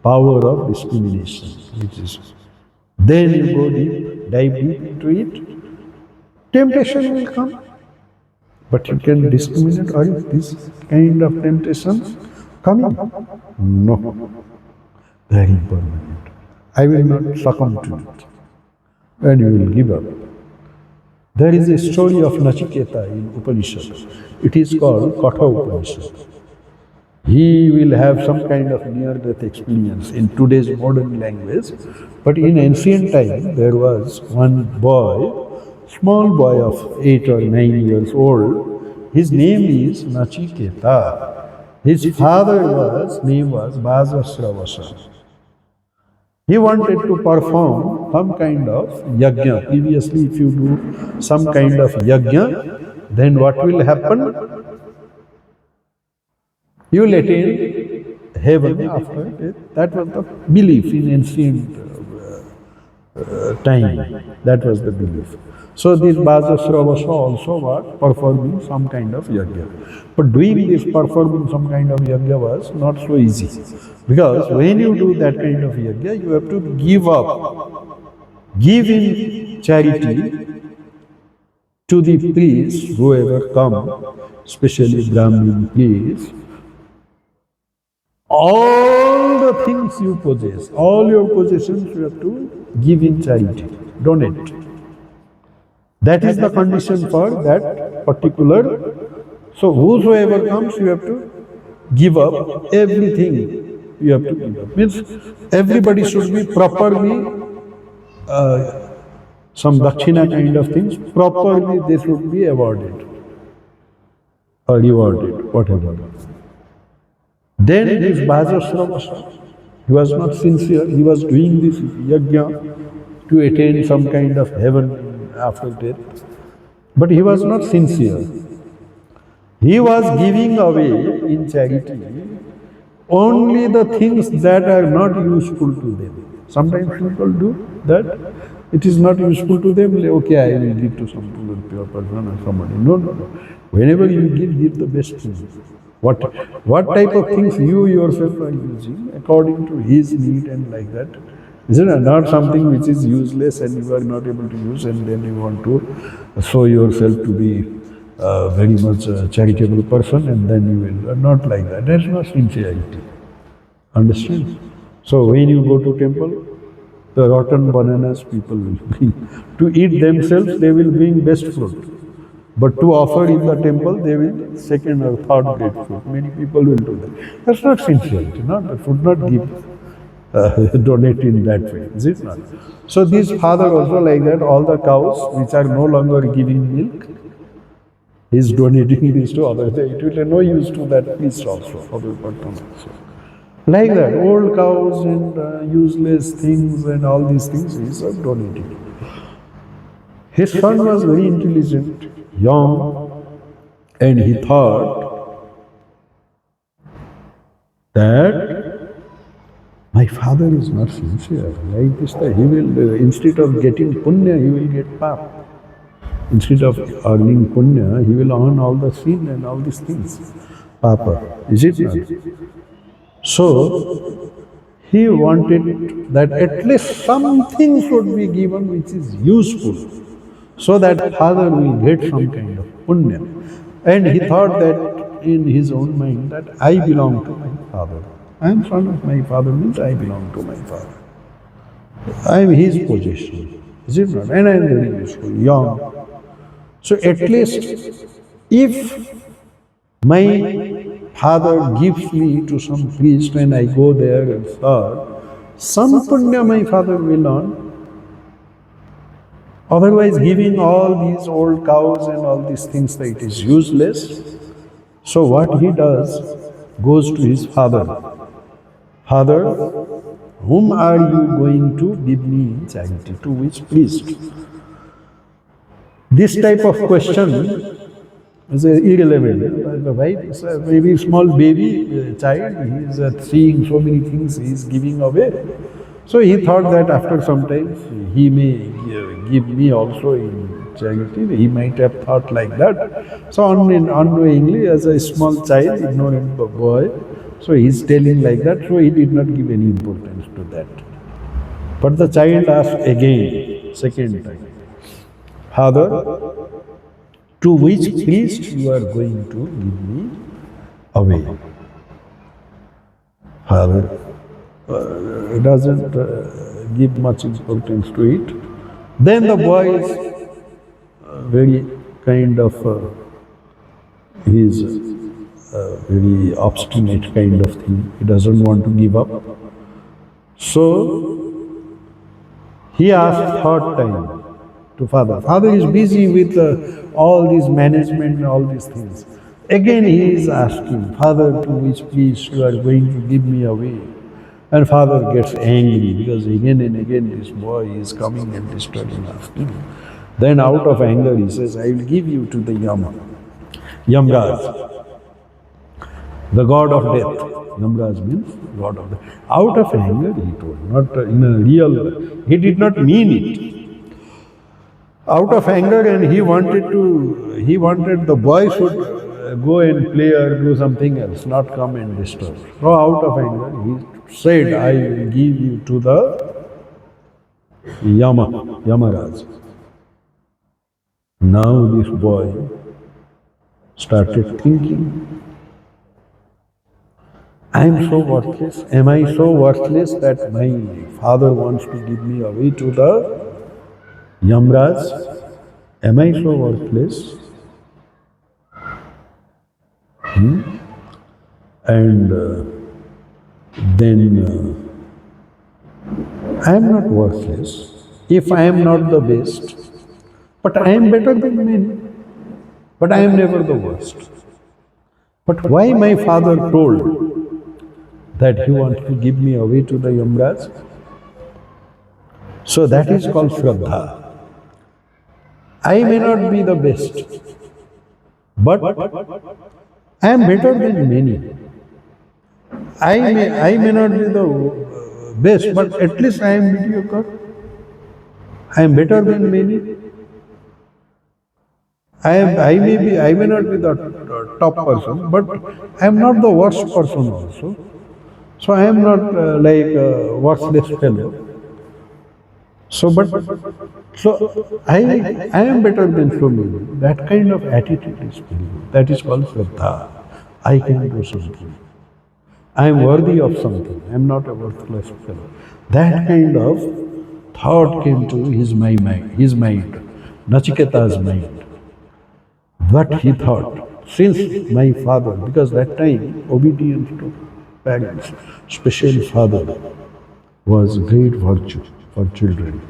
power of discrimination, which is, then you go deep, dive deep into it, temptation will come. But you can discriminate, are this kind of temptations coming? No, they are impermanent. I will not succumb to it. And you will give up. There is a story of Nachiketa in Upanishad. It is called Katha Upanishad. He will have some kind of near-death experience in today's modern language. But in ancient time, there was one boy, small boy of 8 or 9 years old. His name is Nachiketa. His father's name was Bhajasravasa. He wanted to perform some kind of yajna. Previously, if you do some kind of yajna, then what will happen? You will attain heaven after death. That was the belief in ancient time. That was the belief. So this Bhajasravasa also was performing some kind of yajna. But doing this, performing some kind of yajna was not so easy. Because when you do that kind of yajna, you have to give up, give in charity to the priests, whoever come, especially Brahmin priests. All the things you possess, all your possessions you have to give in charity, donate. That is the condition for that particular. So whosoever comes, you have to give up everything. You have to give up. Means everybody should be properly, some dakshina kind of things, properly they should be awarded or rewarded, whatever. Then this Bhajasravasa, he was not sincere, he was doing this yajna to attain some kind of heaven after death. But he was not sincere. He was giving away in charity only the things that are not useful to them. Sometimes people do that. It is not useful to them, okay, I will give to some poor person or somebody. No. Whenever you give the best things. What type of things you yourself are using according to his need and like that. Isn't it? Not something which is useless and you are not able to use and then you want to show yourself to be very much a charitable person and then you will. Not like that. That's not sincerity. Understand? So when you go to temple, the rotten bananas people will bring. To eat themselves, they will bring best fruit. But to offer in the temple, they will second or third grade fruit. Many people will do that. That's not sincerity. That should not give, donate in that way. Is it not? So this father also like that, all the cows which are no longer giving milk, he is donating this to others. It will have no use to that piece also, other person also. Like that, old cows and useless things and all these things, he is donating. His son was very intelligent, young, and he thought that my father is not sincere. Like this, he will, instead of getting punya, he will get pap. Instead of earning punya, he will earn all the sin and all these things. Papa, is it not? So, he wanted that at least something should be given which is useful, so that father will get some kind of punya. And he thought that in his own mind that I belong to my father. I am son of my father means I belong to my father. I am his possession. Is it not? And I am very useful, young. So at least if my father gives me to some priest and I go there and serve, some punya my father will earn. Otherwise, giving all these old cows and all these things, that it is useless. So what he does, goes to his father. Father, whom are you going to give me in charity? To which priest? This type of question is irrelevant. Why? It's a very small baby child, he is seeing so many things he is giving away. So he thought that after some time he may give me also in charity. He might have thought like that. So unknowingly, as a small child, ignorant boy, so he is telling like that. So he did not give any importance to that. But the child asked again. second time. Father, to which priest you are going to give me away? Father doesn't give much importance to it. Then the boy is very kind of, he is very obstinate kind of thing. He doesn't want to give up. So he asked third time to father. Father is busy with all these management and all these things. Again he is asking, Father, to which priest you are going to give me away? And father gets angry because again and again this boy is coming and disturbing us. Then out of anger he says, I will give you to the Yamraj, the god of death. Yamraj means god of death. Out of anger he told, not in a real, he did not mean it. Out of anger, and he wanted the boy should go and play or do something else, not come and disturb. So out of anger he said, I will give you to the Yamaraj. Now this boy started thinking, I am so worthless. Am I so worthless that my father wants to give me away to the Yamraj? Am I so worthless? And then I am not worthless if I am not the best, but I am better than many, but I am never the worst. But why my father told that he wants to give me away to the Yamraj? So that is called Shraddha. I may not be the best, but I am better than many. I may not be the best, but at least I am mediocre. I am better than many. I may not be the top person, but I am not the worst person also. So I am not like a worthless fellow. So I am better than so many. That kind of attitude is very good. That is called Shraddha. I can do something. I am worthy of something. I am not a worthless fellow. That kind of thought came to his mind, Nachiketa's mind. What he thought, since my father, because that time obedience to parents, especially father, was great virtue for children.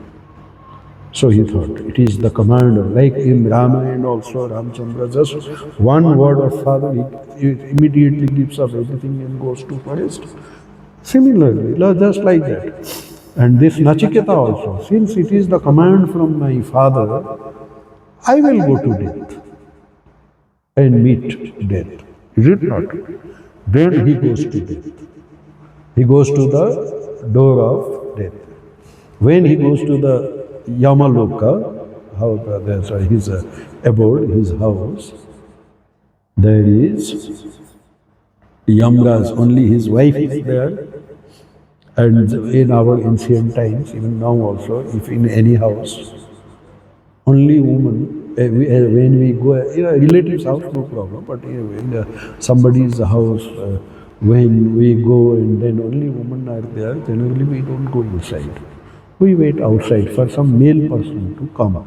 So he thought, it is the commander, like in Ramayana also, Ramchandra, just one word of father, he immediately gives up everything and goes to forest. Similarly, just like that. And this Nachiketa also, since it is the command from my father, I will go to death and meet death. Is it not? Then he goes to death. He goes to the door of death. When he goes to the Yamaloka, there's his abode, his house, there is Yamraj, only his wife is there. And in our ancient times, even now also, if in any house, only woman, when we go, in a relative's house, no problem, but in somebody's house, when we go and then only women are there, generally we don't go inside. We wait outside for some male person to come.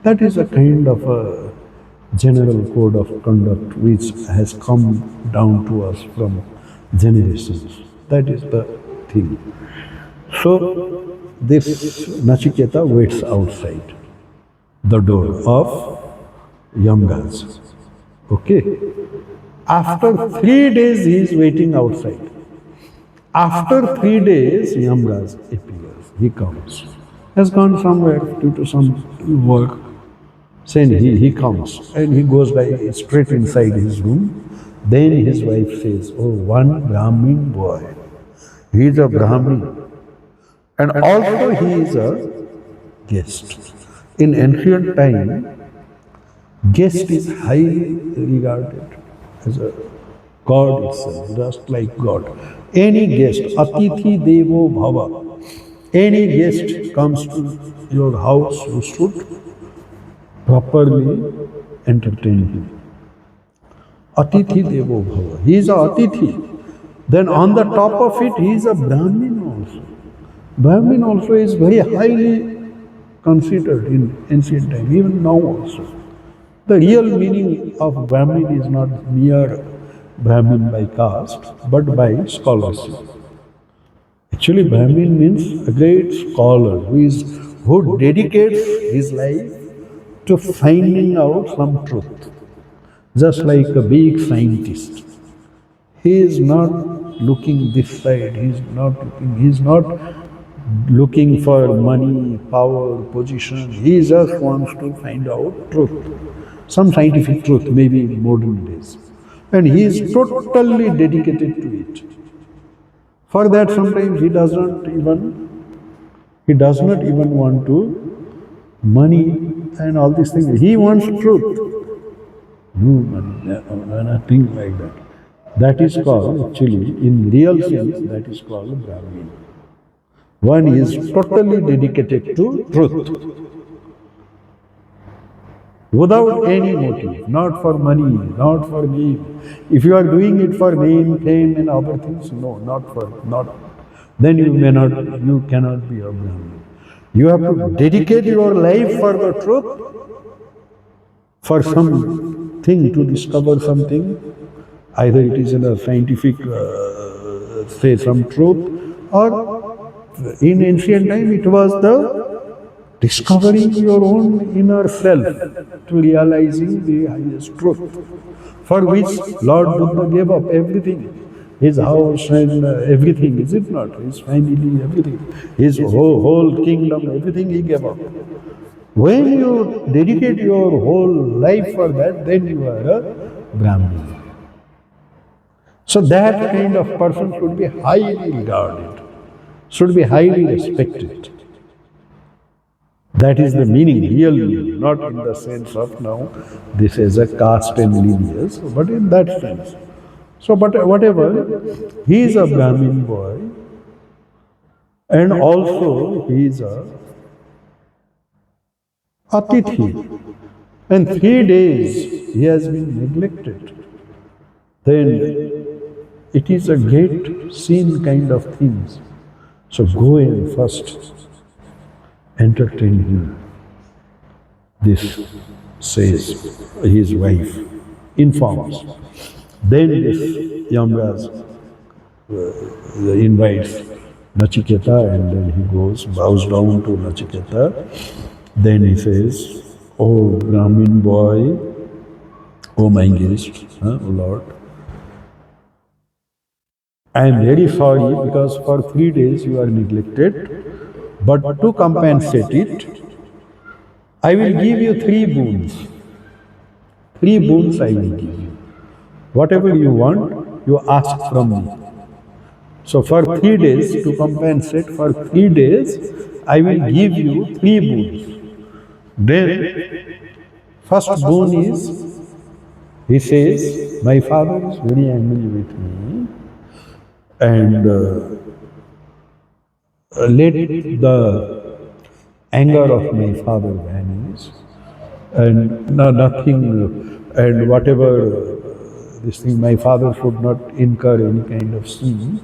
That is a kind of a general code of conduct which has come down to us from generations. That is the thing. So this Nachiketa waits outside the door of Yamraj. Okay. After 3 days he is waiting outside. After 3 days Yamraj appears. He comes. Has gone somewhere due to some work. Then he comes and he goes straight inside his room. Then his wife says, oh, one Brahmin boy. He is a Brahmin. And also he is a guest. In ancient time, guest is highly regarded as a god itself, just like God. Any guest, Atithi Devo Bhava, any guest comes to your house, you should properly entertain him. Atithi Devo Bhava. He is a Atithi. Then on the top of it, he is a Brahmin also. Brahmin also is very highly considered in ancient time, even now also. The real meaning of Brahmin is not mere Brahmin by caste, but by scholarship. Actually, Brahmin means a great scholar who dedicates his life to finding out some truth, just like a big scientist. He is not looking this side. He is not looking for money, power, position. He just wants to find out truth, some scientific truth, maybe in modern days, and he is totally dedicated to it. For that, sometimes he does not even want to money and all these things. He wants truth. No money, nothing like that. That is called, actually, in real sense, that is called Brahmin. One is totally dedicated to truth, without any motive, not for money, not for name. If you are doing it for name, fame, and other things, no, not. Then you cannot be a Brahmin. You have to dedicate your life for the truth, for something, to discover something. Either it is in a scientific, say, some truth, or in ancient time it was the discovering your own inner self, to realizing the highest truth, for which Lord Buddha gave up everything, his house and everything, is it not? His family, everything, his whole kingdom, everything he gave up. When you dedicate your whole life for that, then you are a Brahmin. So that kind of person should be highly regarded, should be highly respected. That is the meaning, real meaning, not in the sense of now this is a caste and lineage, but in that sense. So, but whatever, he is a Brahmin boy, and also he is a Atithi, and 3 days he has been neglected. Then it is a great sin kind of things. So go and first entertain him. This says his wife, informs. Then this Yamraj invites Nachiketa, and then he goes, bows down to Nachiketa. Then he says, "Oh Brahmin boy, oh my guest, oh Lord, I am very sorry because for 3 days you are neglected, but to compensate it, I will give you 3 boons. 3 boons I will give you. Whatever you want, you ask from me. So for 3 days, to compensate, for 3 days, I will give you 3 boons. Then, first boon is, he says, my father is very angry with me, and let the anger of my father vanish, and nothing, and whatever this thing, my father should not incur any kind of sin.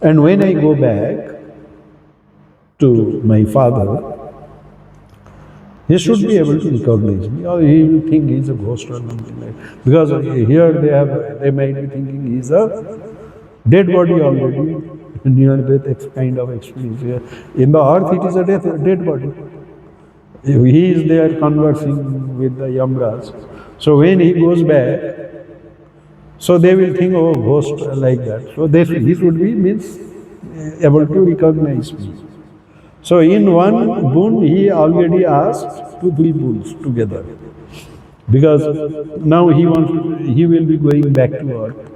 And when I go back to my father, he should be able to recognize me, or he will think he's a ghost or something like that. Because here they might be thinking he's a dead body already, near death kind of experience. Here in the earth, it is a dead body. He is there conversing with the Yamraj. So when he goes back, so they will think, oh, ghost like that. So he should be able to recognize me. So in one boon, he already asked 2, 3 boons together, because now he will be going back to earth.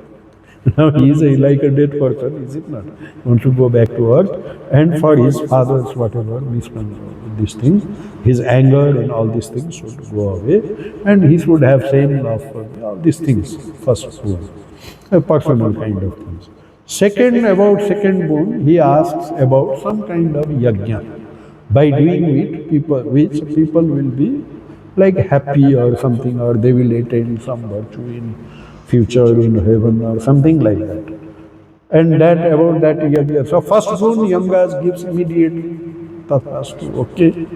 Now he is like a dead person, is it not? He wants to go back to earth, and for his father's whatever these things, his anger and all these things should go away, and he should have same love for me, all these things. First boon, a personal kind of things. Second boon, he asks about some kind of yajna, By doing it, people will be like happy or something, or they will attain some virtue in future in heaven or something like that. And that about that yajna. So first boon Yamraj gives immediately. Tathastu, okay.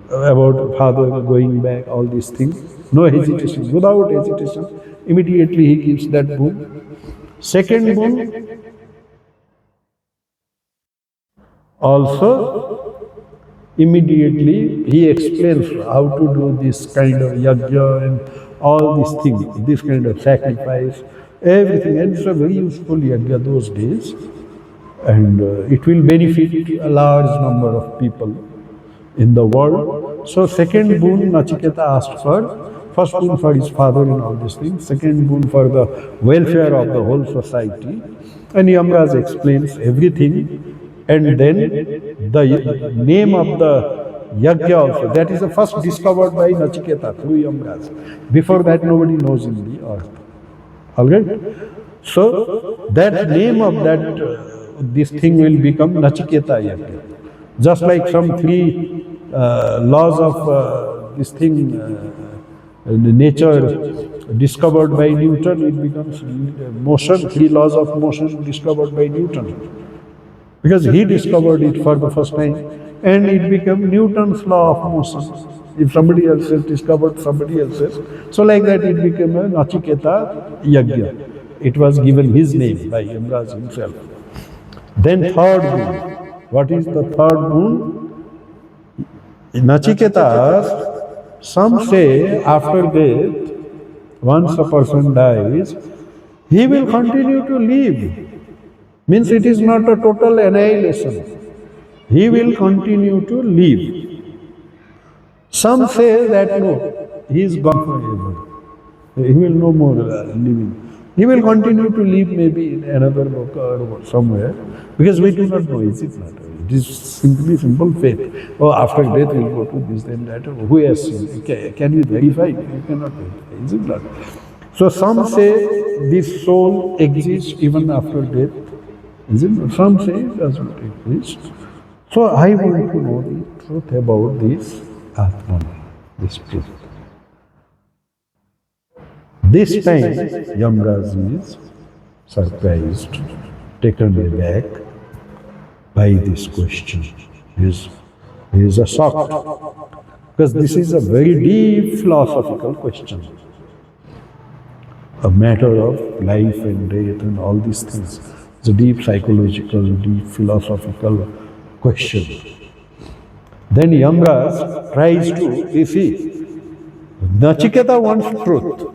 About father going back, all these things. No hesitation, without hesitation, immediately he gives that boon. Second boon, also immediately he explains how to do this kind of yajna and all these things, this kind of sacrifice, everything. And it's a very useful yajna those days. And it will benefit a large number of people in the world. So second boon Nachiketa asked for. First boon for his father and all these things. Second boon for the welfare of the whole society. And Yamraj explains everything. And then the name of the yajna also. That is the first discovered by Nachiketa through Yamraj. Before that nobody knows in the earth. Alright? So that name of that this thing will become Nachiketa yajna. Just like some three laws of this thing, nature discovered by Newton, it becomes motion, three laws of motion discovered by Newton. Because he discovered it for the first time and it became Newton's law of motion. If somebody else has discovered somebody else's, so like that it became a Nachiketa yajna. It was given his name by Yamraj himself. Then third boon. What is the third boon? Nachiketa asked, some say after death, once a person dies, he will continue to live. Means it is not a total annihilation. He will continue to live. Some say that no, he is gone forever. He will no more living. He will continue to live maybe in another loka or somewhere, because we do not know, is it not? It is simply simple faith. Oh, after death we will go to this and that. Who has seen? Can you verify? You cannot verify, is it not? So some say this soul exists even after death. Is it not? Some say it does not exist. So I want to know the truth about this Atman, this truth. This time, Yamraj is surprised, taken aback by this question. He is shocked, because this is a very deep philosophical question. A matter of life and death and all these things. It's a deep psychological, deep philosophical question. Then Yamraj tries to, you see, Nachiketa wants truth.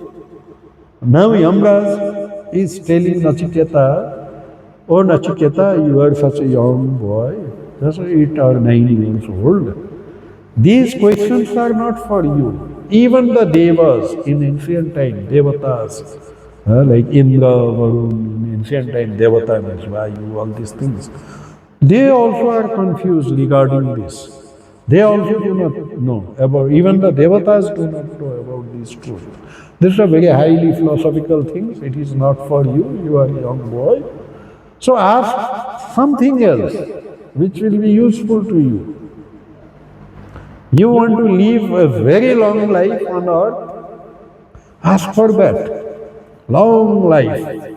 Now Yamraj is telling Nachiketa, oh Nachiketa, you are such a young boy, just 8 or 9 years old. These questions are not for you. Even the Devas in ancient time, Devatas, like Indra, Varun, in ancient time, Devata means Vayu, all these things, they also are confused regarding this. They also do not know about, even the Devatas do not know about this truth. This is a very highly philosophical thing. It is not for you. You are a young boy. So ask something else which will be useful to you. You want to live a very long life on earth? Ask for that. Long life.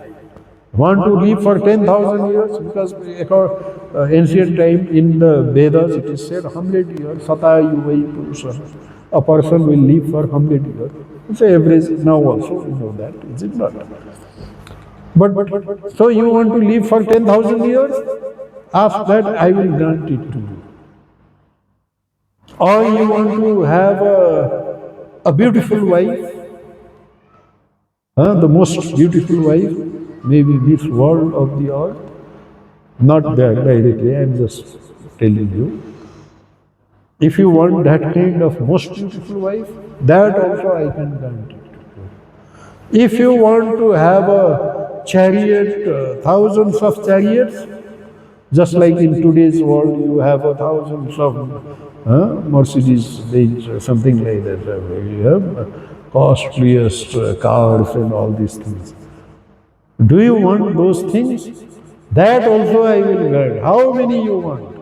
Want to live for 10,000 years? Because ancient time in the Vedas it is said 100 years. Satayu vai purusha. A person will live for 100 years. It's an average now also, you know that, is it not? But so you want to live for 10,000 years? Ask that, I will grant it to you. Or you want to have a beautiful wife, the most beautiful wife, maybe this world of the earth, not there directly, I am just telling you. If you want that kind of most beautiful wife, that also I can grant it. If you want to have a chariot, thousands of chariots, just like in today's world you have thousands of Mercedes Benz or something like that, you have costliest cars and all these things. Do you want those things? That also I will grant. How many you want?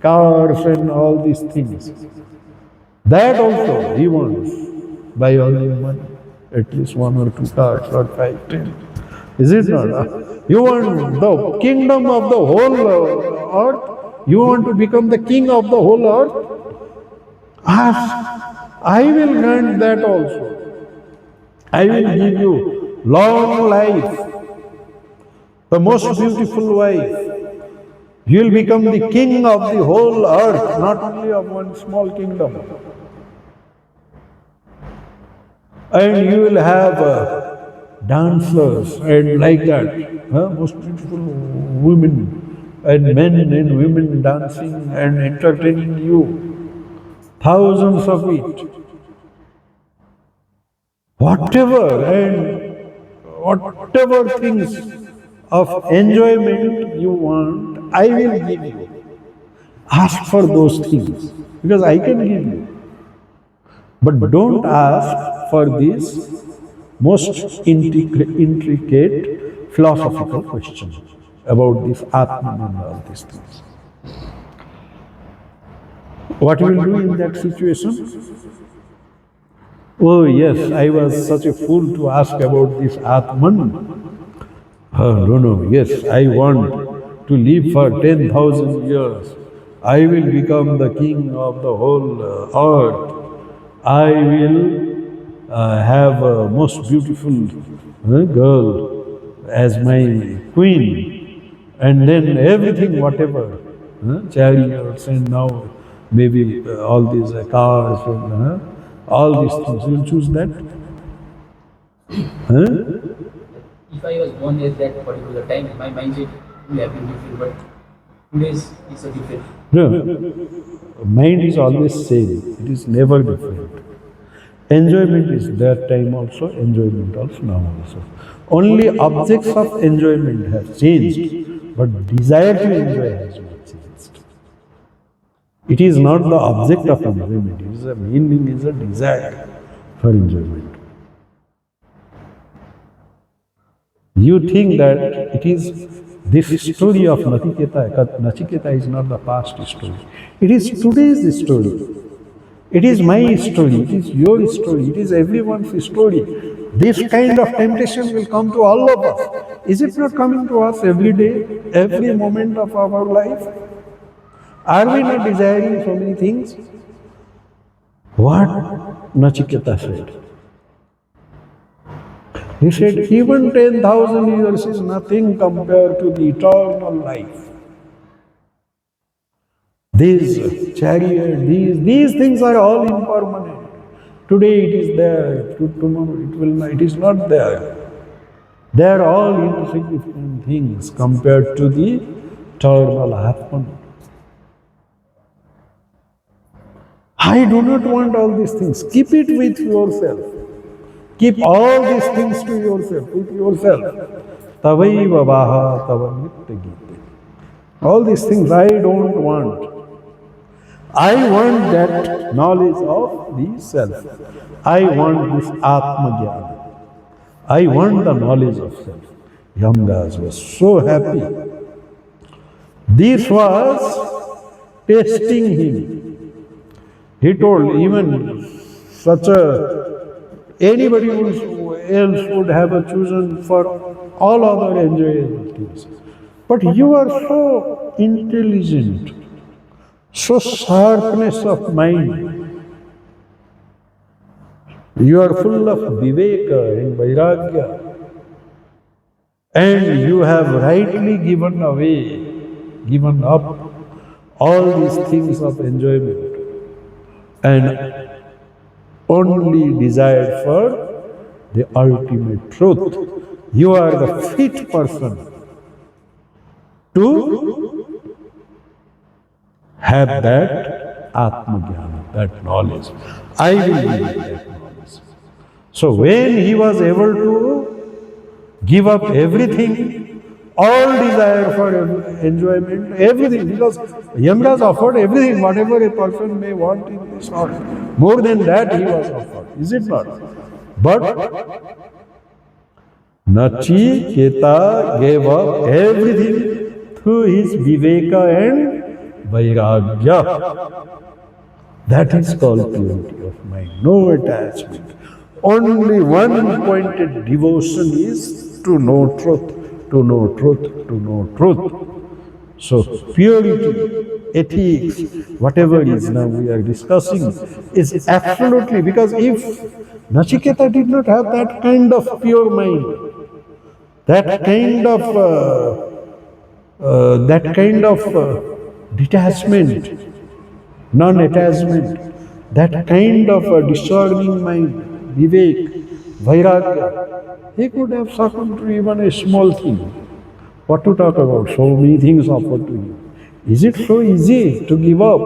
cars and all these things. That also he wants by earning money, at least 1 or 2 cars or 5, 10. Is it not? You want the kingdom of the whole earth? You want to become the king of the whole earth? Ask. I will grant that also. I will give you long life, the most beautiful wife. You will become the king of the whole earth, not only of one small kingdom. And you will have dancers and like that, most beautiful women and men and women dancing and entertaining you, thousands of it. Whatever things of enjoyment you want, I will give you. Ask for those things, because I can give you. But don't ask for these most intricate philosophical questions about this Atman and all these things. What will you do in that situation? Oh yes, I was such a fool to ask about this Atman. No, yes, I want to live for 10,000 years. I will become the king of the whole earth. I will have a most beautiful girl as my queen. And then everything, whatever, chariots and now maybe all these cars and all these things. You will choose that? If I was born at that particular time, my mindset will have been different, but today's is a different. No, mind is always same. It is never different. Enjoyment is that time also, enjoyment also now also. Only objects of enjoyment have changed, but desire to enjoy has not changed. It is not the object of enjoyment, it is a meaning, is a desire for enjoyment. You think that it is this story of Nachiketa is not the past story. It is today's story. It is my story, it is your story, it is everyone's story. This kind of temptation will come to all of us. Is it not coming to us every day, every moment of our life? Are we not desiring so many things? What Nachiketa said. He said, even 10,000 years is nothing compared to the eternal life. These chariot, these things are all impermanent. Today it is there, tomorrow it is not there. They are all insignificant things compared to the eternal Atman. I do not want all these things. Keep it with yourself. Keep all these things to yourself, with yourself. Tavaiva vaha tava nitya gite. All these things I don't want. I want that knowledge of the self. I want this Atma Jnana. I want the knowledge of self. Yamdas was so happy. This was testing him. He told even such anybody else would have chosen for all other enjoyable things. But you are so intelligent, so sharpness of mind. You are full of viveka and vairagya. And you have rightly given up all these things of enjoyment and only desired for the ultimate truth. You are the fit person to have that Atma Jnana, that knowledge. I will give you that knowledge. So when he was able to give up everything, all desire for enjoyment, everything, because Yamraj offered everything, whatever a person may want in this world. More than that he was offered, is it not? But Nachiketa gave up everything through his viveka and vairagya. That is called purity of mind, no attachment. Only one pointed devotion is to know truth, to know truth, to know truth. So purity, ethics, whatever is now we are discussing is absolutely, because if Nachiketa did not have that kind of pure mind, that kind of detachment, non-attachment, that kind of discerning mind, vivek, vairagya, he could have succumbed to even a small thing. What to talk about? So many things offered to him. Is it so easy to give up?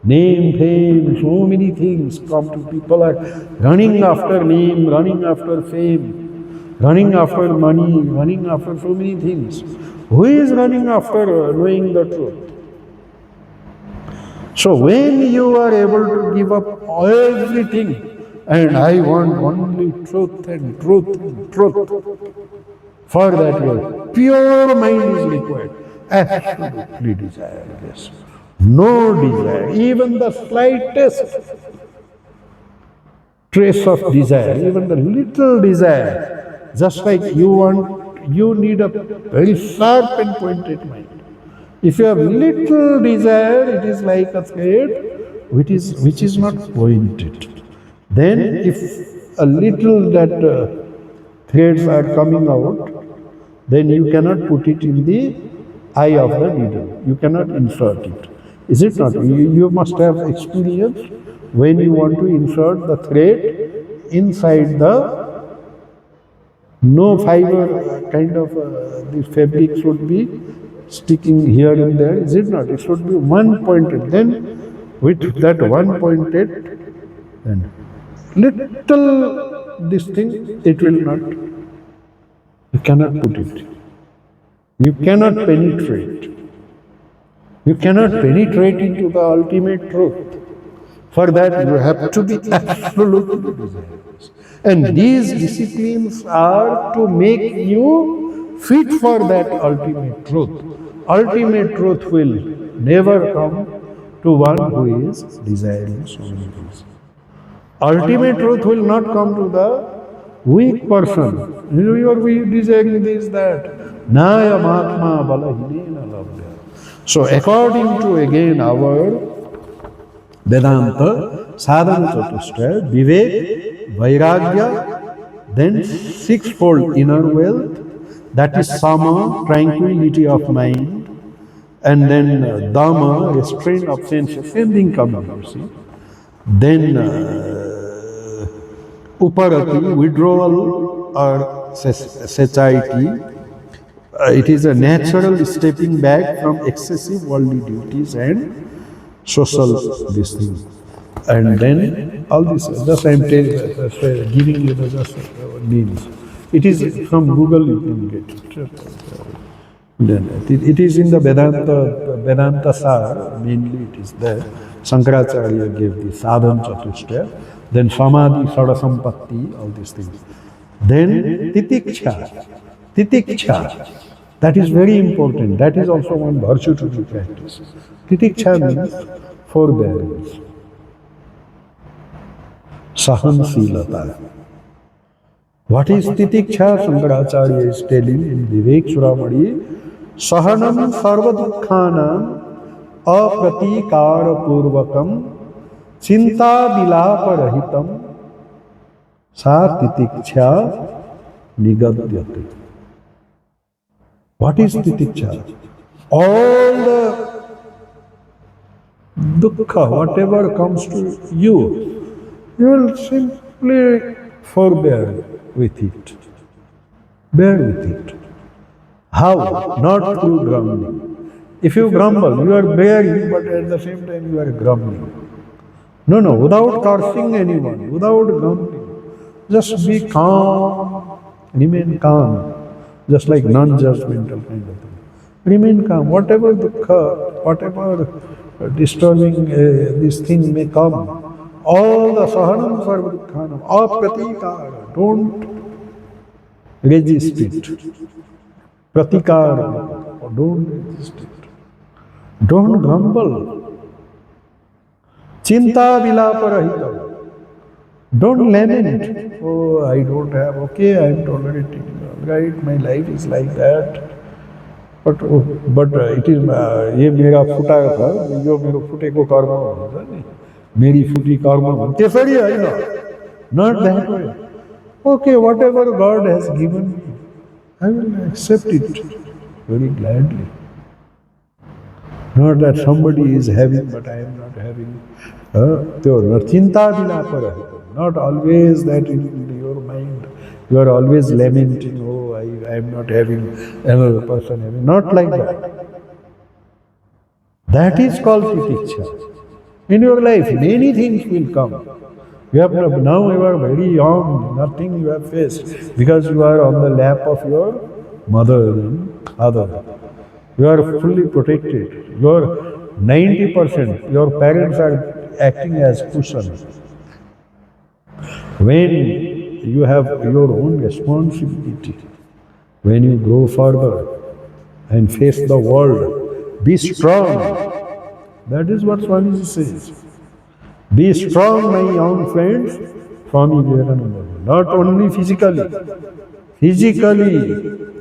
Name, fame, so many things come to people are running after name, running after fame, running after money, running after so many things. Who is running after knowing the truth? So when you are able to give up everything, and I want only truth and truth and truth, for that your pure mind is required, absolutely desireless. No desire, even the slightest trace of desire, even the little desire, just like you need a very sharp and pointed mind. If you have little desire, it is like a thread which is not pointed. Then if a little that threads are coming out, then you cannot put it in the eye of the needle. You cannot insert it. Is it not? You must have experience when you want to insert the thread inside the no fiber kind of the fabric should be sticking here and there. Is it not? It should be one pointed. Then with that one pointed, then little this thing, it will not. You cannot put it. You cannot penetrate. You cannot penetrate into the ultimate truth. For that, you have to be absolutely desirous. And these disciplines are to make you fit for that ultimate truth. Ultimate truth will never come to one who is desiring so many things. Ultimate truth will not come to the weak person. You are desiring this, that. Naya Mahatma Balahinena Labdya. So according to again our Vedanta, Sadhana Chatushtaya, Vivek, Vairagya, then sixfold inner wealth, that is Sama, tranquility of mind, and then Dhamma, restraint of senses, same thing coming, you see. Then Uparati, withdrawal or satiety. It is a natural stepping back from excessive worldly duties and social this thing. And then all this, just I am giving you the just names. It is from Google, you can get it. Then it is in the Vedanta Sar, mainly it is there. Shankaracharya gave the Sadhana Chatushtaya, then Samadhi, Sadasampatti, all these things. Then Titiksha, that is very important. That is also one virtue to be practiced. Titiksha means forbearance. Sahansilata. What is Titiksha? Shankaracharya is telling in Vivek Suramadi, Sahanam sarva dukkhanam apratikara purvakam chinta vilapa rahitam sa titiksha nigadyate. What is titiksha? All the dukkha, whatever comes to you, you will simply forbear with it. Bear with it. How? Not through grumbling. If you grumble, you are bearing, but at the same time you are grumbling. No, without cursing anyone, without grumbling. Just be calm, remain calm, just like non-judgmental kind of thing. Remain calm. Whatever dukkha, whatever disturbing this thing may come, all the sahanam sarva dukkhanam, apratikara, don't resist it. Pratikara, don't resist it. Don't grumble. Chinta vilaparahita. Don't lament. Oh, I don't have. Okay, I am tolerating. Right, my life is like that. But it is ये मेरा फुटा था यो मेरो फुटेको कर्म भन्छ नि मेरी फुटी कर्म भन्छ त्यसरी होइन not that way. Okay, whatever God has given me, I will accept it very gladly. Not that somebody is having but I am not having. त्यो चिन्ता बिना पर not always that in your mind you are always lamenting, oh, I am not having, another person having. Not like that. That is called titiksha. In your life, many things will come. You have now you are very young, nothing you have faced because you are on the lap of your mother and father. You are fully protected. Your 90%, your parents are acting as cushions. When you have your own responsibility, when you grow further and face the world, be strong. That is what Swami says. Be strong, my young friends, Swami Ekarthananda. Not only physically,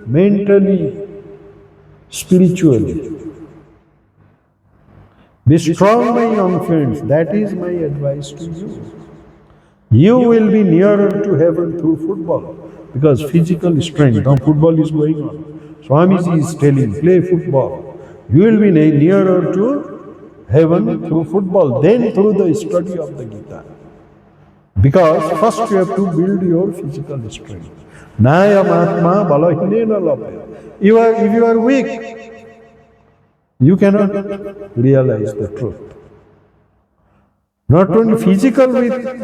mentally, spiritually. Be strong, my young friends. That is my advice to you. You will be nearer to heaven through football because physical strength. Now football is going on. Swamiji is telling, play football. You will be nearer to heaven through football, then through the study of the Gita. Because first you have to build your physical strength. Naya Mahatma Balahinena Labhya. If you are weak, you cannot realize the truth. Not only physical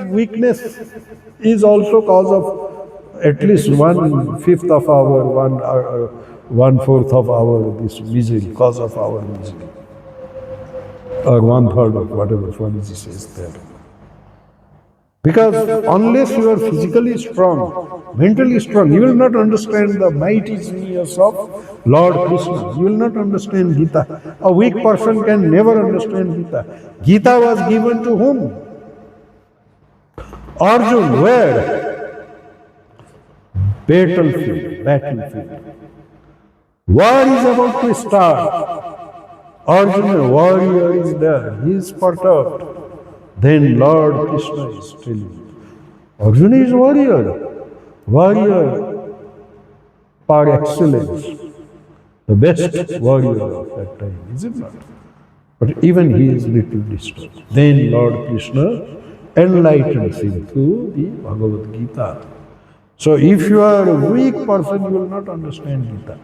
weakness is also cause of at least 1/5 of our, 1/4 of our this misery, cause of our misery. Or 1/3 of whatever Swamiji says there. Because unless you are physically strong, mentally strong, you will not understand the mighty genius of Lord Krishna. You will not understand Gita. A weak person can never understand Gita. Gita was given to whom? Arjun, where? Battlefield. War is about to start. Arjuna, warrior, is there. He is perturbed. Then Lord Krishna is telling, Arjuna is warrior par excellence, the best warrior of that time, is it not? But even he is little disturbed. Then Lord Krishna enlightens him through the Bhagavad Gita. So if you are a weak person, you will not understand Gita.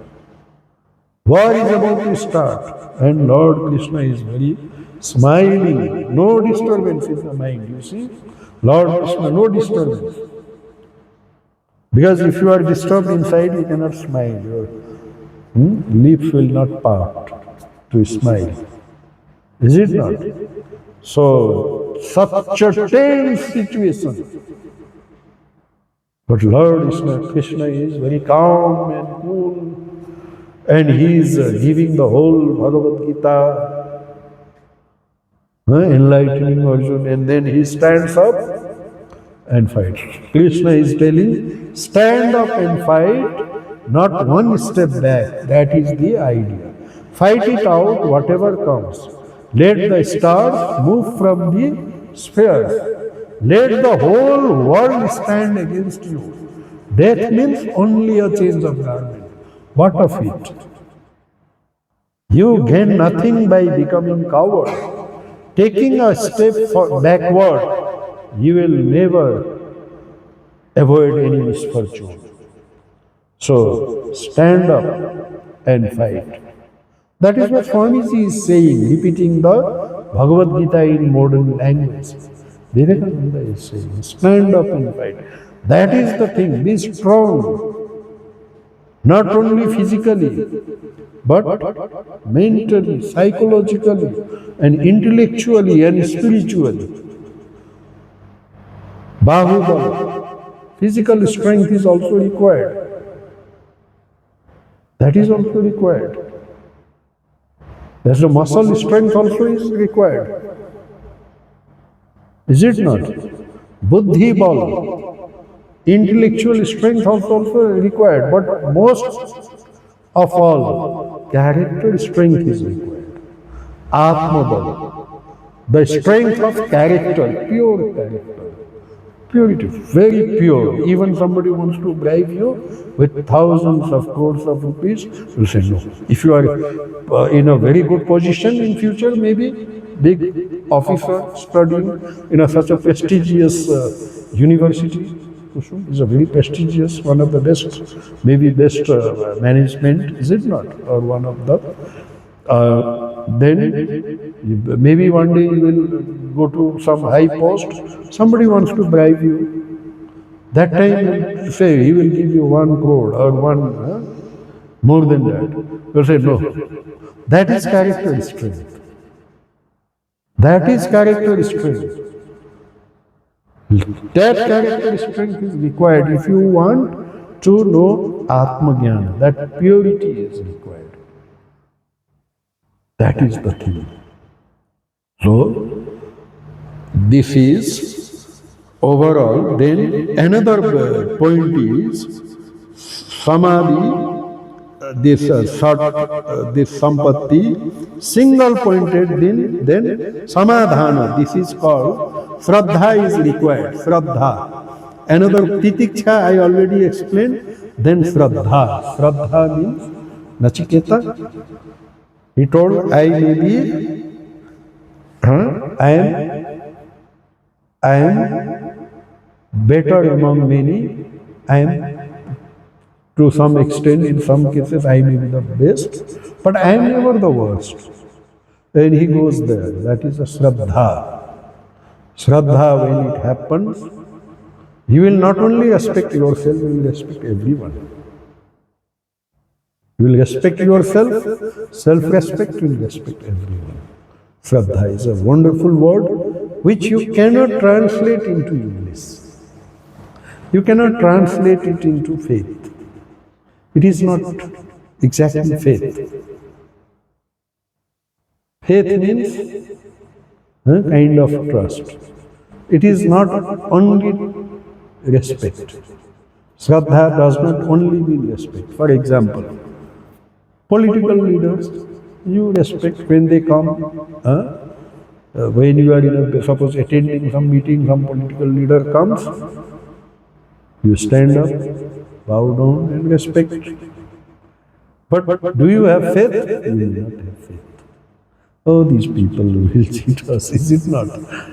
War is about to start, and Lord Krishna is very smiling, no disturbance in the mind, you see. Lord Krishna, no disturbance. Because if you are disturbed inside, you cannot smile. Your lips will not part to smile. Is it not? So, such a tense situation. But Lord Krishna is very calm and cool, and he is giving the whole Bhagavad Gita, enlightening Arjuna, and then he stands up and fights. Krishna is telling, stand up and fight, not one step back. That is the idea. Fight it out, whatever comes. Let the stars move from the spheres. Let the whole world stand against you. Death means only a change of garment. What of it? You gain nothing by becoming coward. Taking a step backward, you will never avoid any misfortune. So, stand up and fight. That is what Swamiji is saying, repeating the Bhagavad Gita in modern language. Vivekananda is saying, stand up and fight. That is the thing, be strong. Not only physically, but mentally, psychologically, and intellectually and spiritually. Bahubala, physical strength is also required. That is also required. That's the muscle strength also is required. Is it not? Buddhi bal, intellectual strength also required, but most of all, character strength is required. Atma bal, the strength of character, pure character. Purity, very pure. Even somebody wants to bribe you with thousands of crores of rupees, you say no. If you are in a very good position in future, maybe big officer studying in such a prestigious university, KUSOM is a very prestigious, one of the best, maybe best management, is it not? Or one of the then maybe one day you will go to some high post, somebody wants to bribe you. That time, say, he will give you 1 crore or more than that. You say, no. That is character strength. That is character strength. That character strength is required if you want to know Atma Jnana. That purity is required. That is the thing. So, this is overall. Then another point is Samadhi, this this Sampatti, single pointed, then Samadhana. This is called Shraddha is required. Shraddha. Another Titiksha I already explained. Then Shraddha. Shraddha means Nachiketa. He told, I may be, I am better among many. I am, to some extent, in some cases, I may be the best, but I am never the worst. Then he goes there. That is a Shraddha. Shraddha, when it happens, you will not only respect yourself, you will respect everyone. You will respect yourself, self-respect, you will respect everyone. Shraddha is a wonderful word which you cannot translate into English. You cannot translate it into faith. It is not exactly faith. Faith means kind of trust. It is not only respect. Shraddha does not only mean respect. For example, political leaders, you respect when they come. When you are suppose attending some meeting, some political leader comes, you stand up, bow down and respect. But do you have faith? You will not have faith. Oh, these people will cheat us, is it not?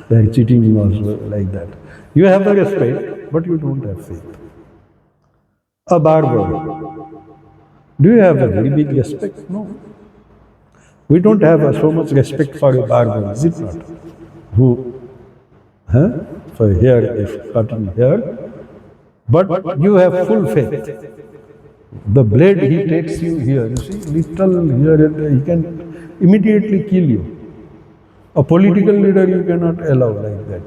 They are cheating us like that. You have the respect, but you don't have faith. A barber. Do you have a very big respect? No. We don't have so much respect for a barber, is it not? Who? For hair, if cutting hair. But you have full faith. The blade he takes you here, you see, little here and there, he can immediately kill you. A political leader you cannot allow like that.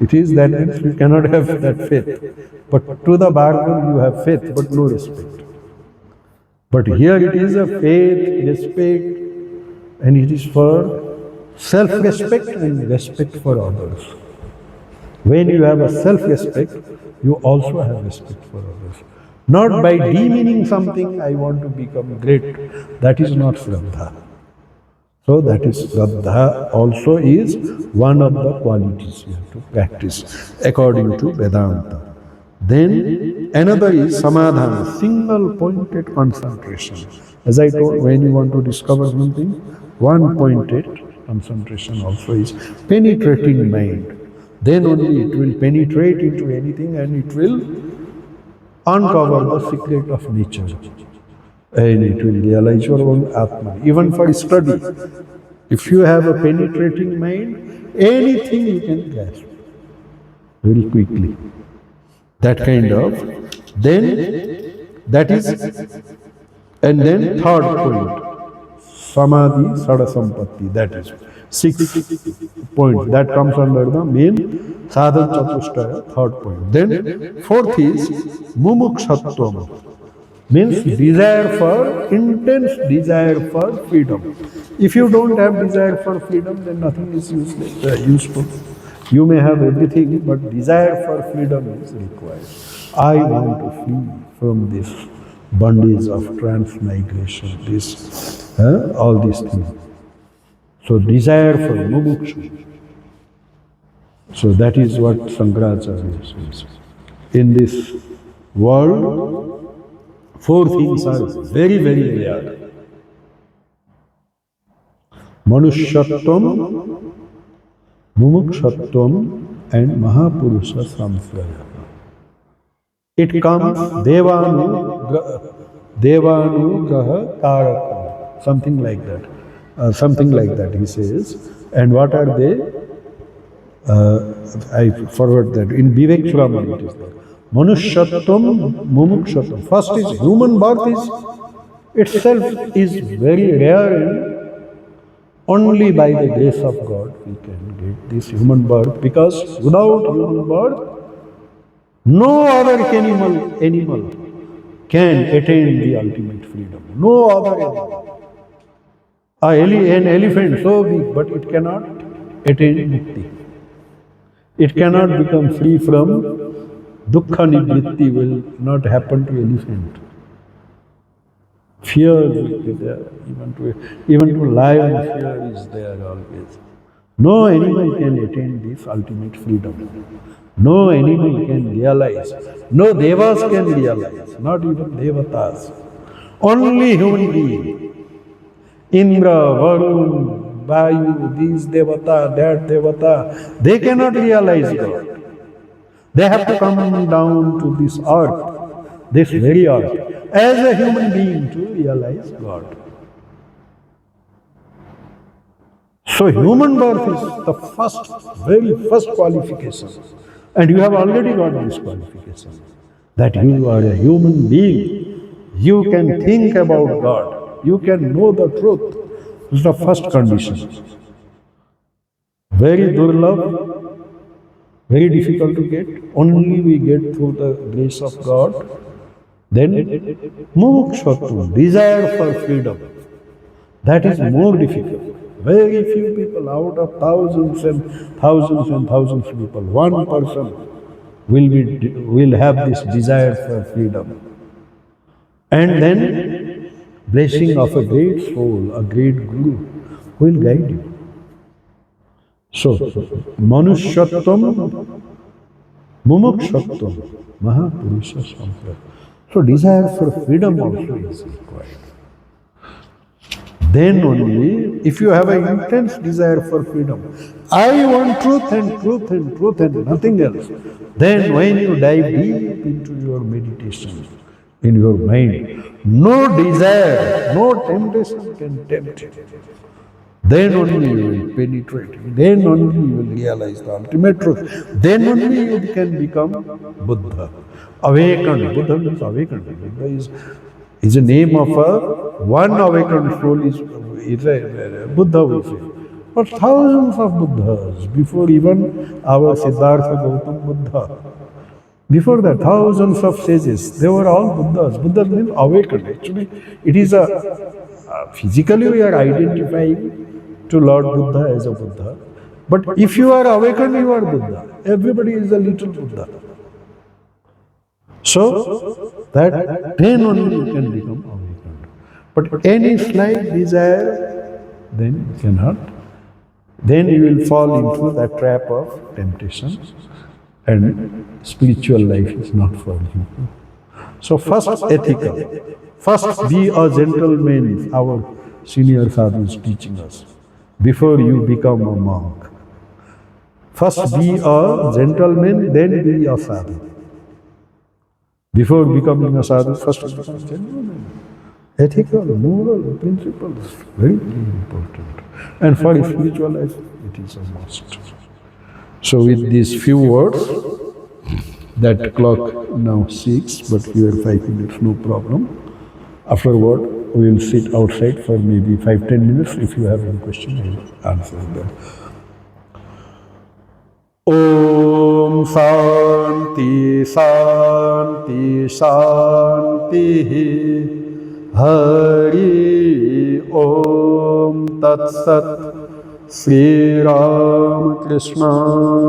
It is that means you cannot have that faith. But to the barber you have faith, but no respect. But here it is a faith, respect, and it is for self-respect and respect for others. When you have a self-respect, you also have respect for others. Not by demeaning something, I want to become great. That is not Shraddha. So that is Shraddha also is one of the qualities you have to practice according to Vedanta. Then another is Samadhana, single pointed concentration. As I told, when you want to discover something, one pointed concentration also is penetrating mind. Then only it will penetrate into anything and it will uncover the secret of nature. And it will realize your own Atma. Even for study, if you have a penetrating mind, anything you can grasp very quickly. That kind of, then that is, and then third point, Samadhi Sadasampatti, that is 6 points. That comes under the main Sadhana Chatushtaya, third point. Then fourth is Mumukshatvam. Means desire for, intense desire for freedom. If you don't have desire for freedom, then nothing is useful. You may have everything, but desire for freedom is required. I want to flee from this bondage of transmigration, all these things. So desire for mumuksha. So that is what Shankaracharya says. In this world, four things are very, very rare. Manushyatvam, mumukshatvam, and Mahapurusha Samsraya. It comes Devanugraha Karakam, something like that. Something like that, he says. And what are they? I forward that. In Vivek Chudamani it is there. Manushyatvam, mumukshatvam. First is human birth itself is very rare, and only by the grace of God we can get this human birth, because without human birth, no other animal can attain the ultimate freedom. No other animal. An elephant so big, but it cannot attain mukti. It cannot become free from dukkha nivritti, will not happen to elephant. Fear will be there, even to lion, fear is there always. No animal can attain this ultimate freedom. No animal can realize. No devas can realize, not even devatas. Only human being. Indra, Varun, Vayu, these devata, that devata, they cannot realize God. They have to come down to this earth, this very earth, as a human being to realize God. So human birth is the very first qualification. And you have already got this qualification, that you are a human being. You can think about God. You can know the truth. This is the first condition. Very durlabh, very difficult to get. Only we get through the grace of God. Then mumukshatvam, desire for freedom. That is more difficult. Very few people out of thousands and thousands and thousands of people, one person will have this desire for freedom. And then blessing of a great soul, a great guru, who will guide you. So, manushyatvam, mumukshatvam, mahapurusha sampraya. So desire for freedom also is required. Then only, if you have an intense desire for freedom, I want truth and truth and truth and nothing else, then when you dive deep into your meditation, in your mind, no desire, no temptation can tempt you. Then only you will penetrate, then only you will realize the ultimate truth, then only you can become Buddha. Awakened. Buddha means awakened. Buddha is a name of one awakened soul, is a Buddha, we say. But thousands of Buddhas, before even our Siddhartha Gautama Buddha, before that, thousands of sages, they were all Buddhas. Buddha means awakened. Actually, it is physically we are identifying to Lord Buddha as a Buddha. But if you are awakened, you are Buddha. Everybody is a little Buddha. So, that then only you can become awakened. But any slight desire, then you cannot. Then you will fall into that trap of temptation, and spiritual life is not for you. So first ethical. First be a gentleman, our senior sadhu is teaching us, before you become a monk. First be a gentleman, then be a sadhu. Before becoming a sadhu, first become a gentleman. Ethical, moral principles, very, very important. And for spiritual life, it is a must. So with these few words, that clock now 6, but we are 5 minutes, no problem. Afterward, we will sit outside for maybe 5-10 minutes. If you have any question, I will answer them. Om शांति शांति शांति हरि ओम तत्सत श्री राम कृष्णार्पणमस्तु।